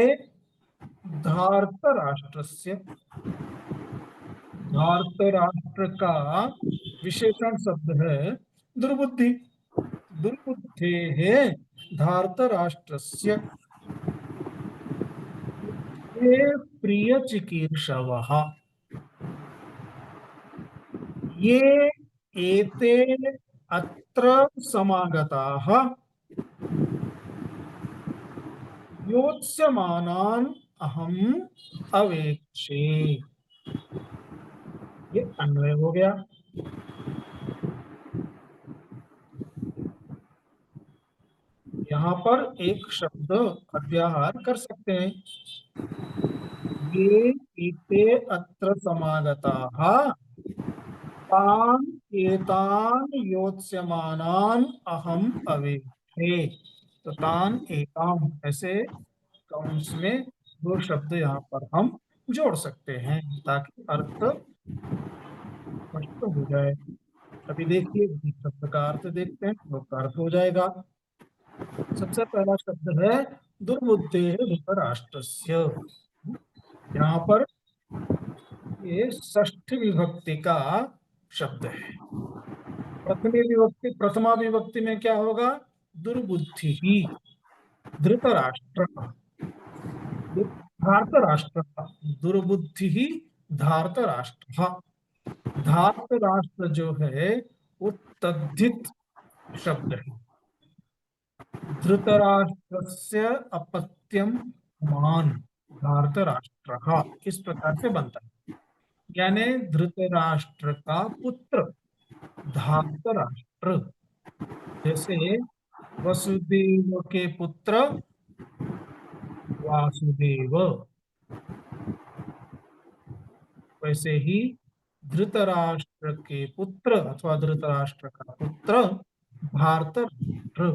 धार्तराष्ट्रस्य। धार्तराष्ट्र का विशेषण शब्द है दुर्बुद्धि। दुर्बुद्धे है धार्तराष्ट्रस्य ये प्रिय चिकीर्षवः। ये एते अत्र समागताः योत्स्यमानान् अहम् अवेक्षे। ये अन्वय हो गया। यहाँ पर एक शब्द अध्याहार कर सकते हैं। ये एते अत्र समागताः तान् एतान् योत्स्यमानान् अहम् अवेक्षे। तो तान एताम ऐसे काउंट्स में दो शब्द यहाँ पर हम जोड़ सकते हैं ताकि अर्थ स्पष्ट हो जाए। अभी देखिए इस शब्द का अर्थ देखते हैं तो उसका अर्थ हो जाएगा। सबसे पहला शब्द है दुर्बुद्धे धृतराष्ट्रस्य। यहाँ पर ये षष्ठी विभक्ति का शब्द है। प्रथमा विभक्ति में क्या होगा? दुर्बुद्धि ही धृतराष्ट्र। धार्तराष्ट्र। दुर्बुद्धि ही धार्तराष्ट्र। धार्तराष्ट्र जो है वो तद्धित शब्द है। धृतराष्ट्रस्य अपत्यम मान धार्तराष्ट्र इस प्रकार से बनता है। यानी धृतराष्ट्र का पुत्र धार्तराष्ट्र। जैसे वसुदेव के पुत्र वासुदेव, वैसे ही धृतराष्ट्र के पुत्र अथवा धृतराष्ट्र का पुत्र धार्तराष्ट्र।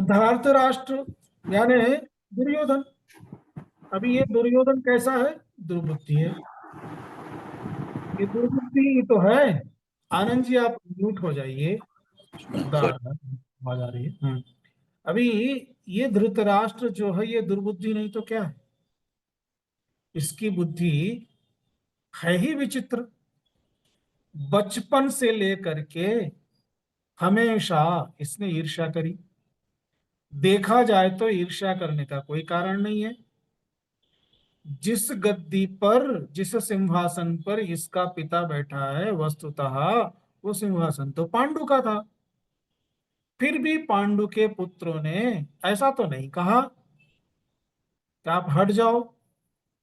धार्तराष्ट्र यानी दुर्योधन। अभी ये दुर्योधन कैसा है? दुर्बुद्धि है। ये दुर्बुद्धि तो है। आनंद जी आप म्यूट हो जाइए, आवाज आ रही है। अभी ये धृतराष्ट्र जो है ये दुर्बुद्धि नहीं तो क्या है? इसकी बुद्धि है ही विचित्र। बचपन से लेकर के हमेशा इसने ईर्ष्या करी। देखा जाए तो ईर्ष्या करने का कोई कारण नहीं है। जिस गद्दी पर, जिस सिंहासन पर इसका पिता बैठा है वस्तुतः वो सिंहासन तो पांडु का था। फिर भी पांडु के पुत्रों ने ऐसा तो नहीं कहा कि आप हट जाओ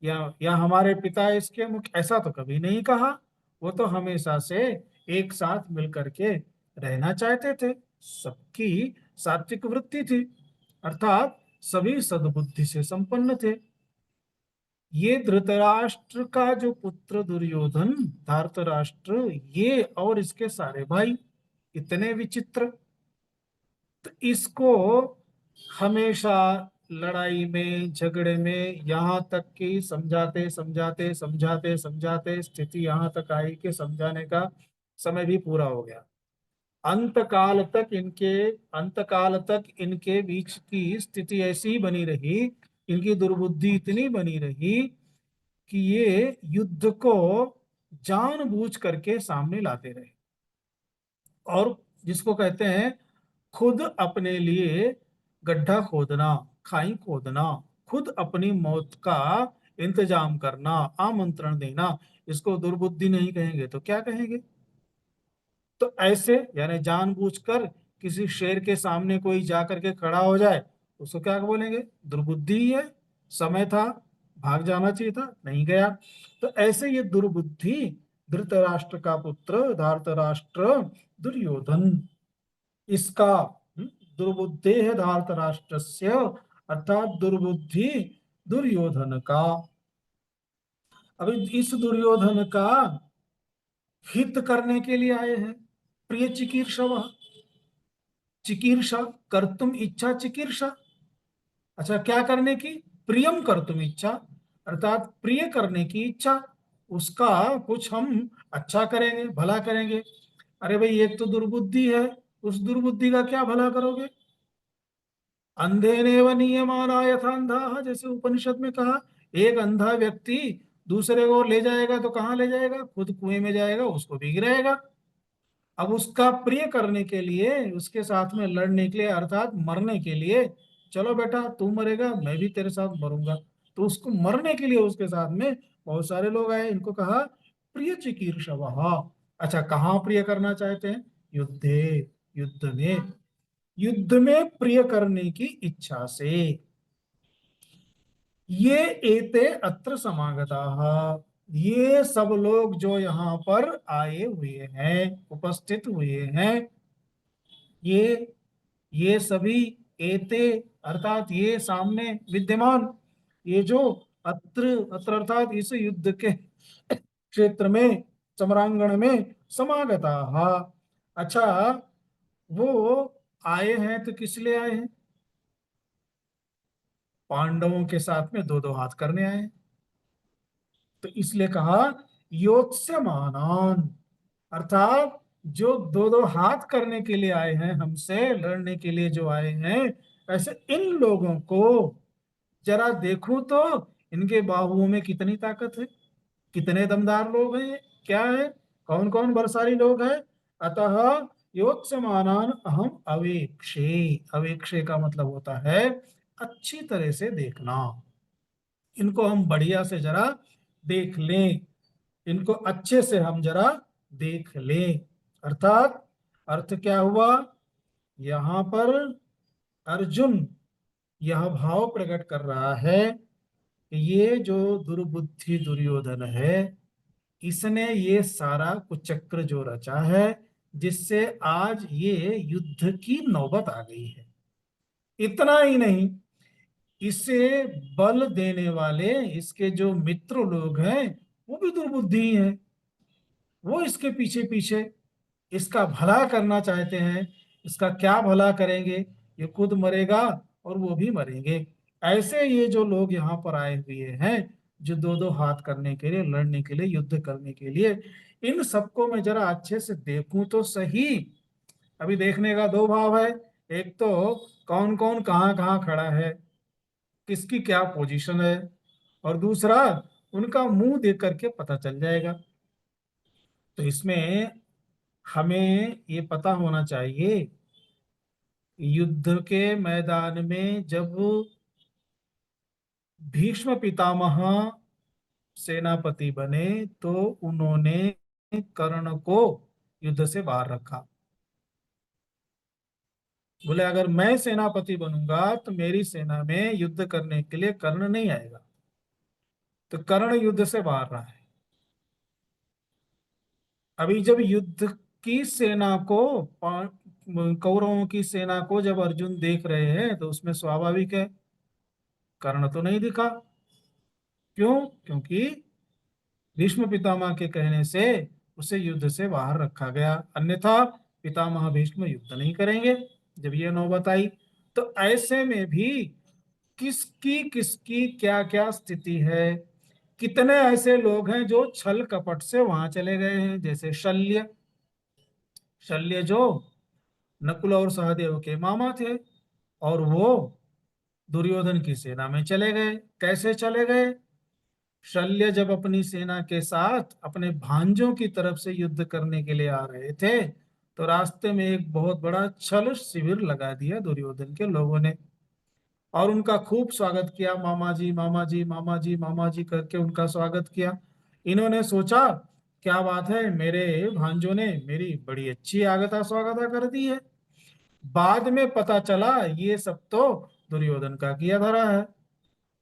या हमारे पिता इसके मुख्य, ऐसा तो कभी नहीं कहा। वो तो हमेशा से एक साथ मिलकर के रहना चाहते थे। सबकी सात्विक वृत्ति थी, अर्थात सभी सद्बुद्धि से संपन्न थे। ये धृतराष्ट्र का जो पुत्र दुर्योधन धार्तराष्ट्र, ये और इसके सारे भाई इतने विचित्र। तो इसको हमेशा लड़ाई में झगड़े में यहाँ तक कि समझाते समझाते समझाते समझाते स्थिति यहाँ तक आई कि समझाने का समय भी पूरा हो गया। अंत काल तक इनके बीच की स्थिति ऐसी ही बनी रही, इनकी दुर्बुद्धि इतनी बनी रही कि ये युद्ध को जानबूझ करके सामने लाते रहे। और जिसको कहते हैं खुद अपने लिए गड्ढा खोदना, खाई खोदना, खुद अपनी मौत का इंतजाम करना, आमंत्रण देना, इसको दुर्बुद्धि नहीं कहेंगे तो क्या कहेंगे? तो ऐसे यानी जानबूझकर किसी शेर के सामने कोई जाकर के खड़ा हो जाए उसको क्या बोलेंगे? दुर्बुद्धि ही है। समय था, भाग जाना चाहिए था, नहीं गया। तो ऐसे ये दुर्बुद्धि धृतराष्ट्र का पुत्र धार्तराष्ट्र दुर्योधन, इसका दुर्बुद्धि है धार्तराष्ट्रस्य, अर्थात दुर्बुद्धि दुर्योधन का। अभी इस दुर्योधन का हित करने के लिए आए हैं। प्रिय चिकीर्षव, चिकीर्षा कर्तुम इच्छा चिकीर्षा। अच्छा क्या करने की? प्रियम कर्तुम इच्छा, अर्थात प्रिय करने की इच्छा। उसका कुछ हम अच्छा करेंगे, भला करेंगे। अरे भाई, एक तो दुर्बुद्धि है, उस दुर्बुद्धि का क्या भला करोगे? अंधेनेव नियमाना यथा अंधा, जैसे उपनिषद में कहा, एक अंधा व्यक्ति दूसरे को ले जाएगा तो कहाँ ले जाएगा? खुद कुएं में जाएगा, उसको भी गिराएगा। अब उसका प्रिय करने के लिए, उसके साथ में लड़ने के लिए, अर्थात मरने के लिए, चलो बेटा तू मरेगा, मैं भी तेरे साथ मरूंगा, तो उसको मरने के लिए उसके साथ में बहुत सारे लोग आए। इनको कहा प्रिय चिकीर्षवः। अच्छा, कहाँ प्रिय करना चाहते हैं? युद्धे, युद्ध में, युद्ध में प्रिय करने की इच्छा से। ये एते अत्र समागताः, ये सब लोग जो यहाँ पर आए हुए हैं, उपस्थित हुए हैं, ये सभी, एते अर्थात ये सामने विद्यमान, ये जो अत्र, अत्र अर्थात इस युद्ध के क्षेत्र में, समरांगण में समागताः। अच्छा, वो आए हैं तो किस लिए आए हैं? पांडवों के साथ में दो दो हाथ करने आए हैं। तो इसलिए कहा योत्स्यमानान, अर्थात जो दो दो हाथ करने के लिए आए हैं, हमसे लड़ने के लिए जो आए हैं, ऐसे इन लोगों को जरा देखूं तो इनके बाहुओं में कितनी ताकत है, कितने दमदार लोग हैं ये, क्या है, कौन कौन बलशाली लोग हैं। अतः योत्स्यमानान अहम अवेक्षे, अवेक्षे का मतलब होता है अच्छी तरह से देखना, इनको हम बढ़िया से जरा देख लें, इनको अच्छे से हम जरा देख लें। अर्थात अर्थ क्या हुआ? यहाँ पर अर्जुन यह भाव प्रकट कर रहा है कि ये जो दुर्बुद्धि दुर्योधन है, इसने ये सारा कुचक्र जो रचा है, जिससे आज ये युद्ध की नौबत आ गई है। इतना ही नहीं, इसे बल देने वाले इसके जो मित्र लोग हैं, वो भी दुर्बुद्धि हैं। वो इसके पीछे पीछे इसका भला करना चाहते हैं। इसका क्या भला करेंगे? ये खुद मरेगा और वो भी मरेंगे। ऐसे ये जो लोग यहाँ पर आए हुए हैं, जो दो दो हाथ करने के लिए, लड़ने के लिए, युद्ध करने के लिए, इन सबको मैं जरा अच्छे से देखूं तो सही। अभी देखने का दो भाव है, एक तो कौन कौन कहाँ कहाँ खड़ा है, किसकी क्या पोजीशन है, और दूसरा उनका मुंह देख करके पता चल जाएगा। तो इसमें हमें ये पता होना चाहिए, युद्ध के मैदान में जब भीष्म पितामह सेनापति बने, तो उन्होंने कर्ण को युद्ध से बाहर रखा। बोले अगर मैं सेनापति बनूंगा तो मेरी सेना में युद्ध करने के लिए कर्ण नहीं आएगा। तो कर्ण युद्ध से बाहर रहा है। अभी जब युद्ध की सेना को, कौरवों की सेना को जब अर्जुन देख रहे हैं, तो उसमें स्वाभाविक है कर्ण तो नहीं दिखा। क्यों? क्योंकि भीष्म पितामह के कहने से उसे युद्ध से बाहर रखा गया, अन्यथा पितामह भीष्म युद्ध नहीं करेंगे जब ये नौबत आई। तो ऐसे में भी किसकी किसकी क्या क्या स्थिति है, कितने ऐसे लोग हैं जो छल कपट से वहां चले गए हैं, जैसे शल्य, शल्य जो नकुल और सहदेव के मामा थे, और वो दुर्योधन की सेना में चले गए। कैसे चले गए? शल्य जब अपनी सेना के साथ अपने भांजों की तरफ से युद्ध करने के लिए आ रहे थे, तो रास्ते में एक बहुत बड़ा छल शिविर लगा दिया दुर्योधन के लोगों ने, और उनका खूब स्वागत किया, मामा जी मामा जी मामा जी मामा जी करके उनका स्वागत किया। इन्होंने सोचा क्या बात है, मेरे भांजों ने मेरी बड़ी अच्छी आगता स्वागता कर दी है। बाद में पता चला ये सब तो दुर्योधन का किया धरा है।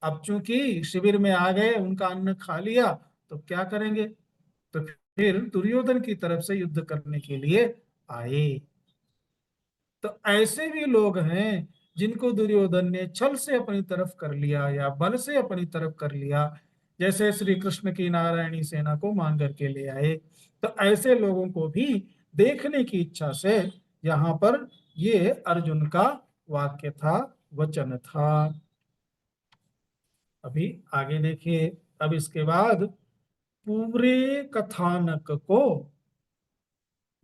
अब चूंकि शिविर में आ गए, उनका अन्न खा लिया, तो क्या करेंगे? तो फिर दुर्योधन की तरफ से युद्ध करने के लिए आए। तो ऐसे भी लोग हैं जिनको दुर्योधन ने छल से अपनी तरफ कर लिया या बल से अपनी तरफ कर लिया, जैसे श्री कृष्ण की नारायणी सेना को मान करके ले आए। तो ऐसे लोगों को भी देखने की इच्छा से यहाँ पर ये अर्जुन का वाक्य था, वचन था। अभी आगे देखिए, अब इसके बाद पूरे कथानक को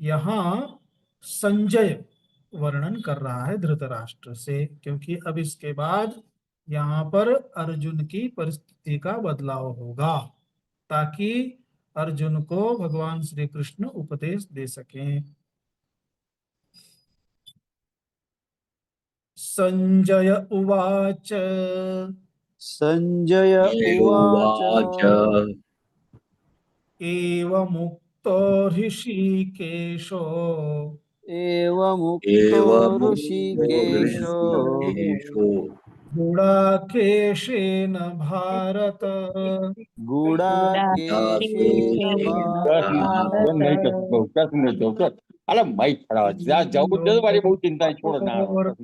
यहाँ संजय वर्णन कर रहा है धृतराष्ट्र से, क्योंकि अब इसके बाद यहाँ पर अर्जुन की परिस्थिति का बदलाव होगा, ताकि अर्जुन को भगवान श्री कृष्ण उपदेश दे सकें। संजय उवाच संजय उवाच एवमुक्तो ऋषिकेशो एवमुक्तो ऋषिकेशो गुडाकेशेन भारत गुडाकेशेन भारत भारत અલા માઈક ખરાબ છે આ જવું જ નથી મારી બહુ ચિંતા છે છોડો ના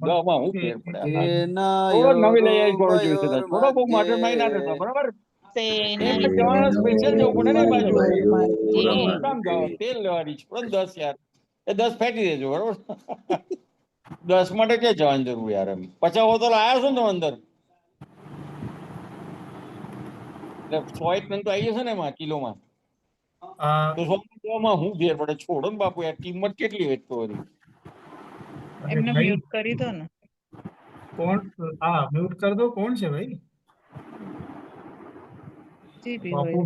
દવામાં હું ફેર પડે થોડો નવી લઈ આવી થોડો જોઈશે તો થોડો બહુ માટર મારી ના થતો બરાબર એમને જવાના સ્પેશિયલ જવું પડે ને એ બાજુ હું કામ જાવ તેલ લેવાની છે પણ 10 યાર એ 10 ફેંકી દેજો બરાબર 10 માટે ક્યાં જવાની જરૂર યાર એમ 50 હોતો લાયા છો ને તમે અંદર એટલે 100 ટન તો આવી જશે ને એમાં કિલોમાં તો 100 કિલોમાં હું ફેર પડે છોડો ને બાપુ યાર કિંમત કેટલી હોય તો વળી એમને भाई મ્યુટ કરી દો ને कौन? हाँ म्यूट कर दो। कौन से भाई? જે બી बापू।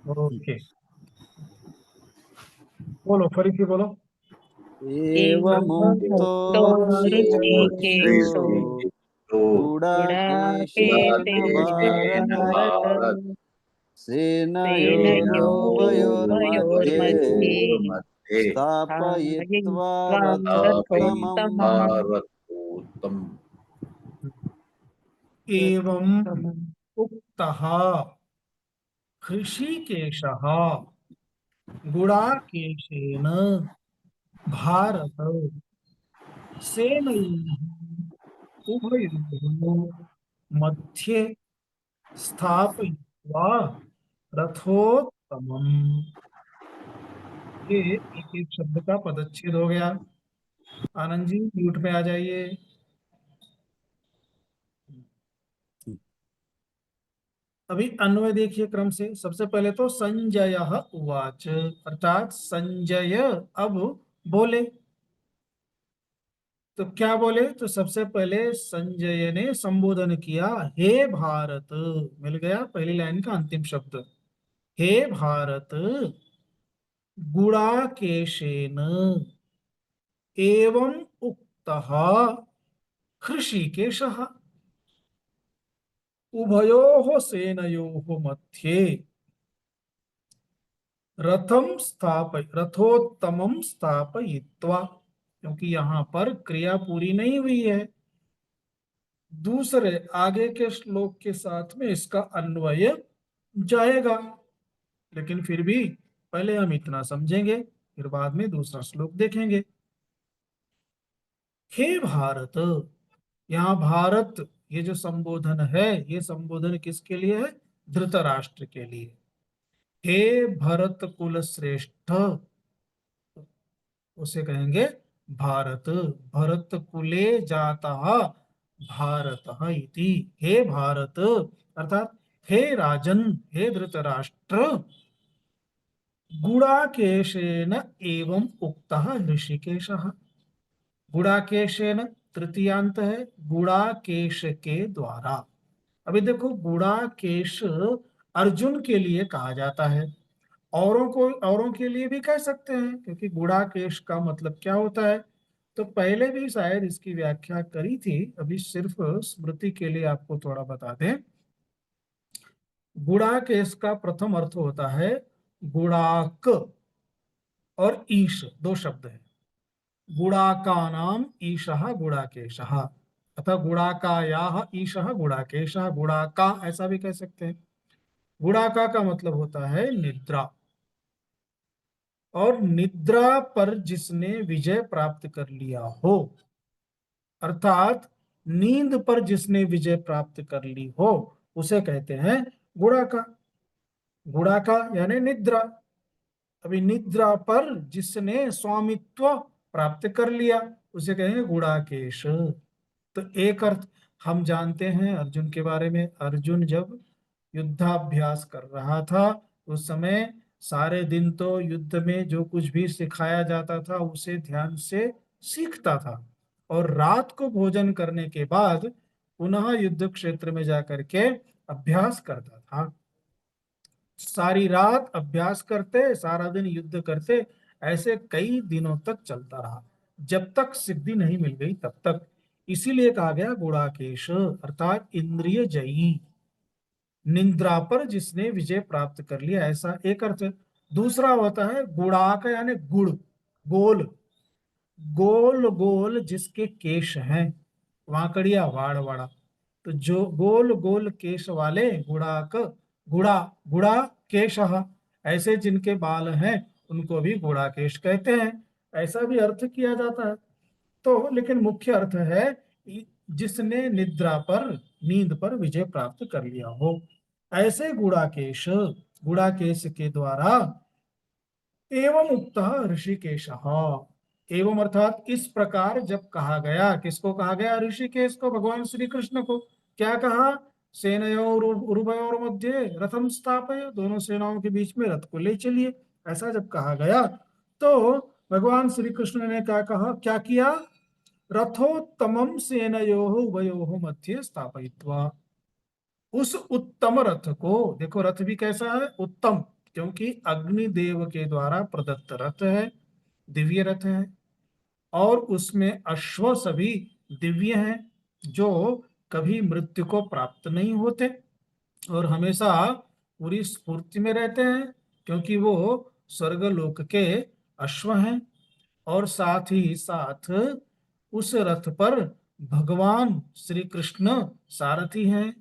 હોય ओके बोलो फरीથી बोलो। एवमुक्तो ऋषिकेशो गुडाकेशेन भारत सेनयोरुभयोर्मध्ये स्थापयित्वा रथोत्तमम् एवं उक्तः ऋषिकेशः गुडाकेशेन भारत सेनयोः उभयोः मध्ये स्थापयित्वा रथोत्तमम्। ये एक एक शब्द का पदच्छेद हो गया। आनंद जी म्यूट में आ जाइए। अभी अन्वय देखिए क्रम से। सबसे पहले तो संजय उवाच, अर्थात संजय अब बोले। तो क्या बोले? तो सबसे पहले संजय ने संबोधन किया, हे भारत। मिल गया पहली लाइन का अंतिम शब्द, हे भारत। गुडाकेशेन एवं उक्तः ऋषिकेशः उभयोः सेनयोः मध्ये रथोत्तमं स्थापयित्वा, क्योंकि यहाँ पर क्रिया पूरी नहीं हुई है, दूसरे आगे के श्लोक के साथ में इसका अन्वय जाएगा, लेकिन फिर भी पहले हम इतना समझेंगे, फिर बाद में दूसरा श्लोक देखेंगे। हे भारत, यहाँ भारत ये जो संबोधन है, ये संबोधन किसके लिए है? धृतराष्ट्र के लिए। हे भरत कुल श्रेष्ठ, उसे कहेंगे भारत। भरत कुले जाता भारत इति। हे भारत अर्थात हे राजन, हे धृतराष्ट्र। गुडाकेशेन एवं उक्तः ऋषिकेशः। गुडाकेशेन तृतीयांत है, गुडाकेश के द्वारा। अभी देखो गुडाकेश अर्जुन के लिए कहा जाता है, औरों के लिए भी कह सकते हैं, क्योंकि गुडाकेश का मतलब क्या होता है। तो पहले भी शायद इसकी व्याख्या करी थी, अभी सिर्फ स्मृति के लिए आपको थोड़ा बता दें। गुडाकेश का प्रथम अर्थ होता है गुडाक और ईश, दो शब्द है। गुडाका नाम ईशः गुडाकेशः, अतः गुडाकायाः ईशः गुडाकेशः। गुडाका ऐसा भी कह सकते हैं। गुडाका का मतलब होता है निद्रा, और निद्रा पर जिसने विजय प्राप्त कर लिया हो, अर्थात नींद पर जिसने विजय प्राप्त कर ली हो, उसे कहते हैं गुडाका। गुडाका यानी निद्रा। अभी निद्रा पर जिसने स्वामित्व प्राप्त कर लिया, उसे कहेंगे गुडाकेश। तो एक अर्थ हम जानते हैं अर्जुन के बारे में। अर्जुन जब युद्धाभ्यास कर रहा था। उस समय सारे दिन तो युद्ध में जो कुछ भी सिखाया जाता था उसे ध्यान से सीखता था, और रात को भोजन करने के बाद पुनः युद्ध क्षेत्र में जाकर के अभ्यास करता था। सारी रात अभ्यास करते, सारा दिन युद्ध करते, ऐसे कई दिनों तक चलता रहा, जब तक सिद्धि नहीं मिल गई तब तक। इसीलिए कहा गया गुड़ाकेश, अर्थात इंद्रिय जयी, निद्रा पर जिसने विजय प्राप्त कर लिया, ऐसा एक अर्थ। दूसरा होता है गुड़ाक, यानी गुड़, गोल, गोल गोल जिसके केश हैं, वांकड़िया वाड़ वाड़ा, तो जो गोल गोल केश वाले गुड़ाक, गुड़ा, गुड़ा केश, ऐसे जिनके बाल हैं उनको भी गुड़ाकेश कहते हैं, ऐसा भी अर्थ किया जाता है। तो लेकिन मुख्य अर्थ है जिसने निद्रा पर, नींद पर विजय प्राप्त कर लिया हो, ऐसे गुड़ाकेश, गुड़ाकेश के द्वारा एवं उक्तः ऋषिकेश, एवं अर्थात इस प्रकार जब कहा गया, किसको कहा गया? ऋषिकेश को, भगवान श्री कृष्ण को। क्या कहा? सेनयोर उभयोर मध्य रथम स्थापय, दोनों सेनाओं के बीच में रथ को ले चलिए, ऐसा जब कहा गया तो भगवान श्री कृष्ण ने क्या कहा, क्या किया? रथोत्तमम सेनयोः उभयोः मध्ये स्थापयित्वा, उस उत्तम रथ को, देखो रथ भी कैसा है? उत्तम, क्योंकि अग्निदेव के द्वारा प्रदत्त रथ है, दिव्य रथ है, और उसमें अश्व सभी दिव्य हैं, जो कभी मृत्यु को प्राप्त नहीं होते और हमेशा पूरी स्फूर्ति में रहते हैं, क्योंकि वो स्वर्गलोक के अश्व हैं। और साथ ही साथ उस रथ पर भगवान श्री कृष्ण सारथी हैं,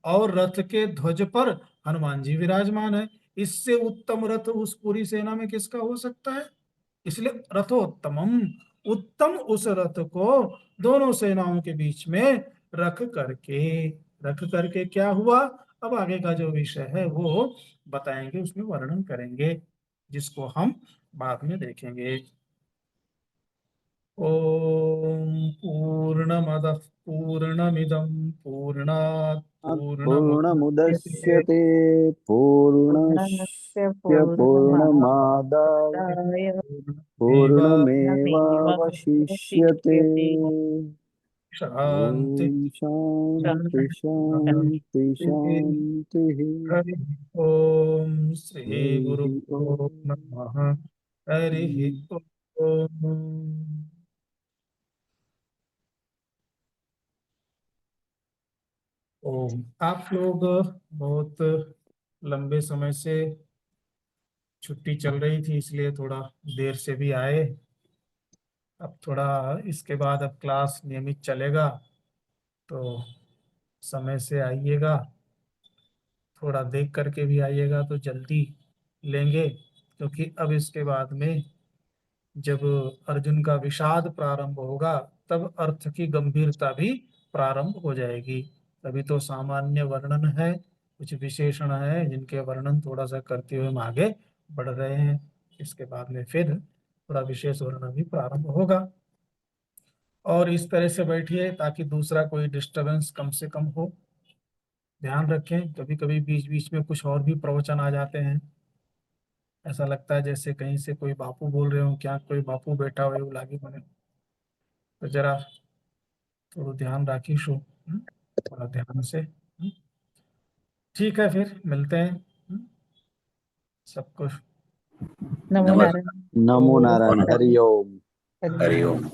और रथ के ध्वज पर हनुमान जी विराजमान है। इससे उत्तम रथ उस पूरी सेना में किसका हो सकता है? इसलिए रथोत्तमम, उत्तम उस रथ को दोनों सेनाओं के बीच में रख करके, रख करके क्या हुआ? अब आगे का जो विषय है वो बताएंगे, उसमें वर्णन करेंगे, जिसको हम बाद में देखेंगे। ओम पूर्णमदः पूर्णमिदं पूर्णात् पूर्णमुदच्यते पूर्णमुदस्यते पूर्णस्य पूर्णमादाय पूर्णमेवावशिष्यते। शांति ॐ शान्ति शान्ति शान्तिः। हरि ओम श्री हरिः गुरुभ्यो ॐ। नमः। हरि ओम। ओम। आप लोग बहुत लंबे समय से छुट्टी चल रही थी, इसलिए थोड़ा देर से भी आए। अब थोड़ा इसके बाद अब क्लास नियमित चलेगा, तो समय से आइएगा, थोड़ा देख करके भी आइएगा तो जल्दी लेंगे, क्योंकि अब इसके बाद में जब अर्जुन का विषाद प्रारंभ होगा तब अर्थ की गंभीरता भी प्रारंभ हो जाएगी। अभी तो सामान्य वर्णन है, कुछ विशेषण है जिनके वर्णन थोड़ा सा करते हुए हम आगे बढ़ रहे हैं। इसके बाद में फिर थोड़ा विशेष वर्णन भी प्रारंभ होगा। और इस तरह से बैठिए ताकि दूसरा कोई डिस्टरबेंस कम से कम हो। ध्यान रखें, कभी कभी बीच बीच में कुछ और भी प्रवचन आ जाते हैं, ऐसा लगता है जैसे कहीं से कोई बापू बोल रहे हो, क्या कोई बापू बैठा हुआ है वो लागे बने, तो जरा थोड़ा ध्यान राखिए थोड़ा ध्यान से। ठीक है, फिर मिलते हैं। सबको नमो नारायण। नमो नारायण। हरि ओम। हरि हरि ओम। ओम।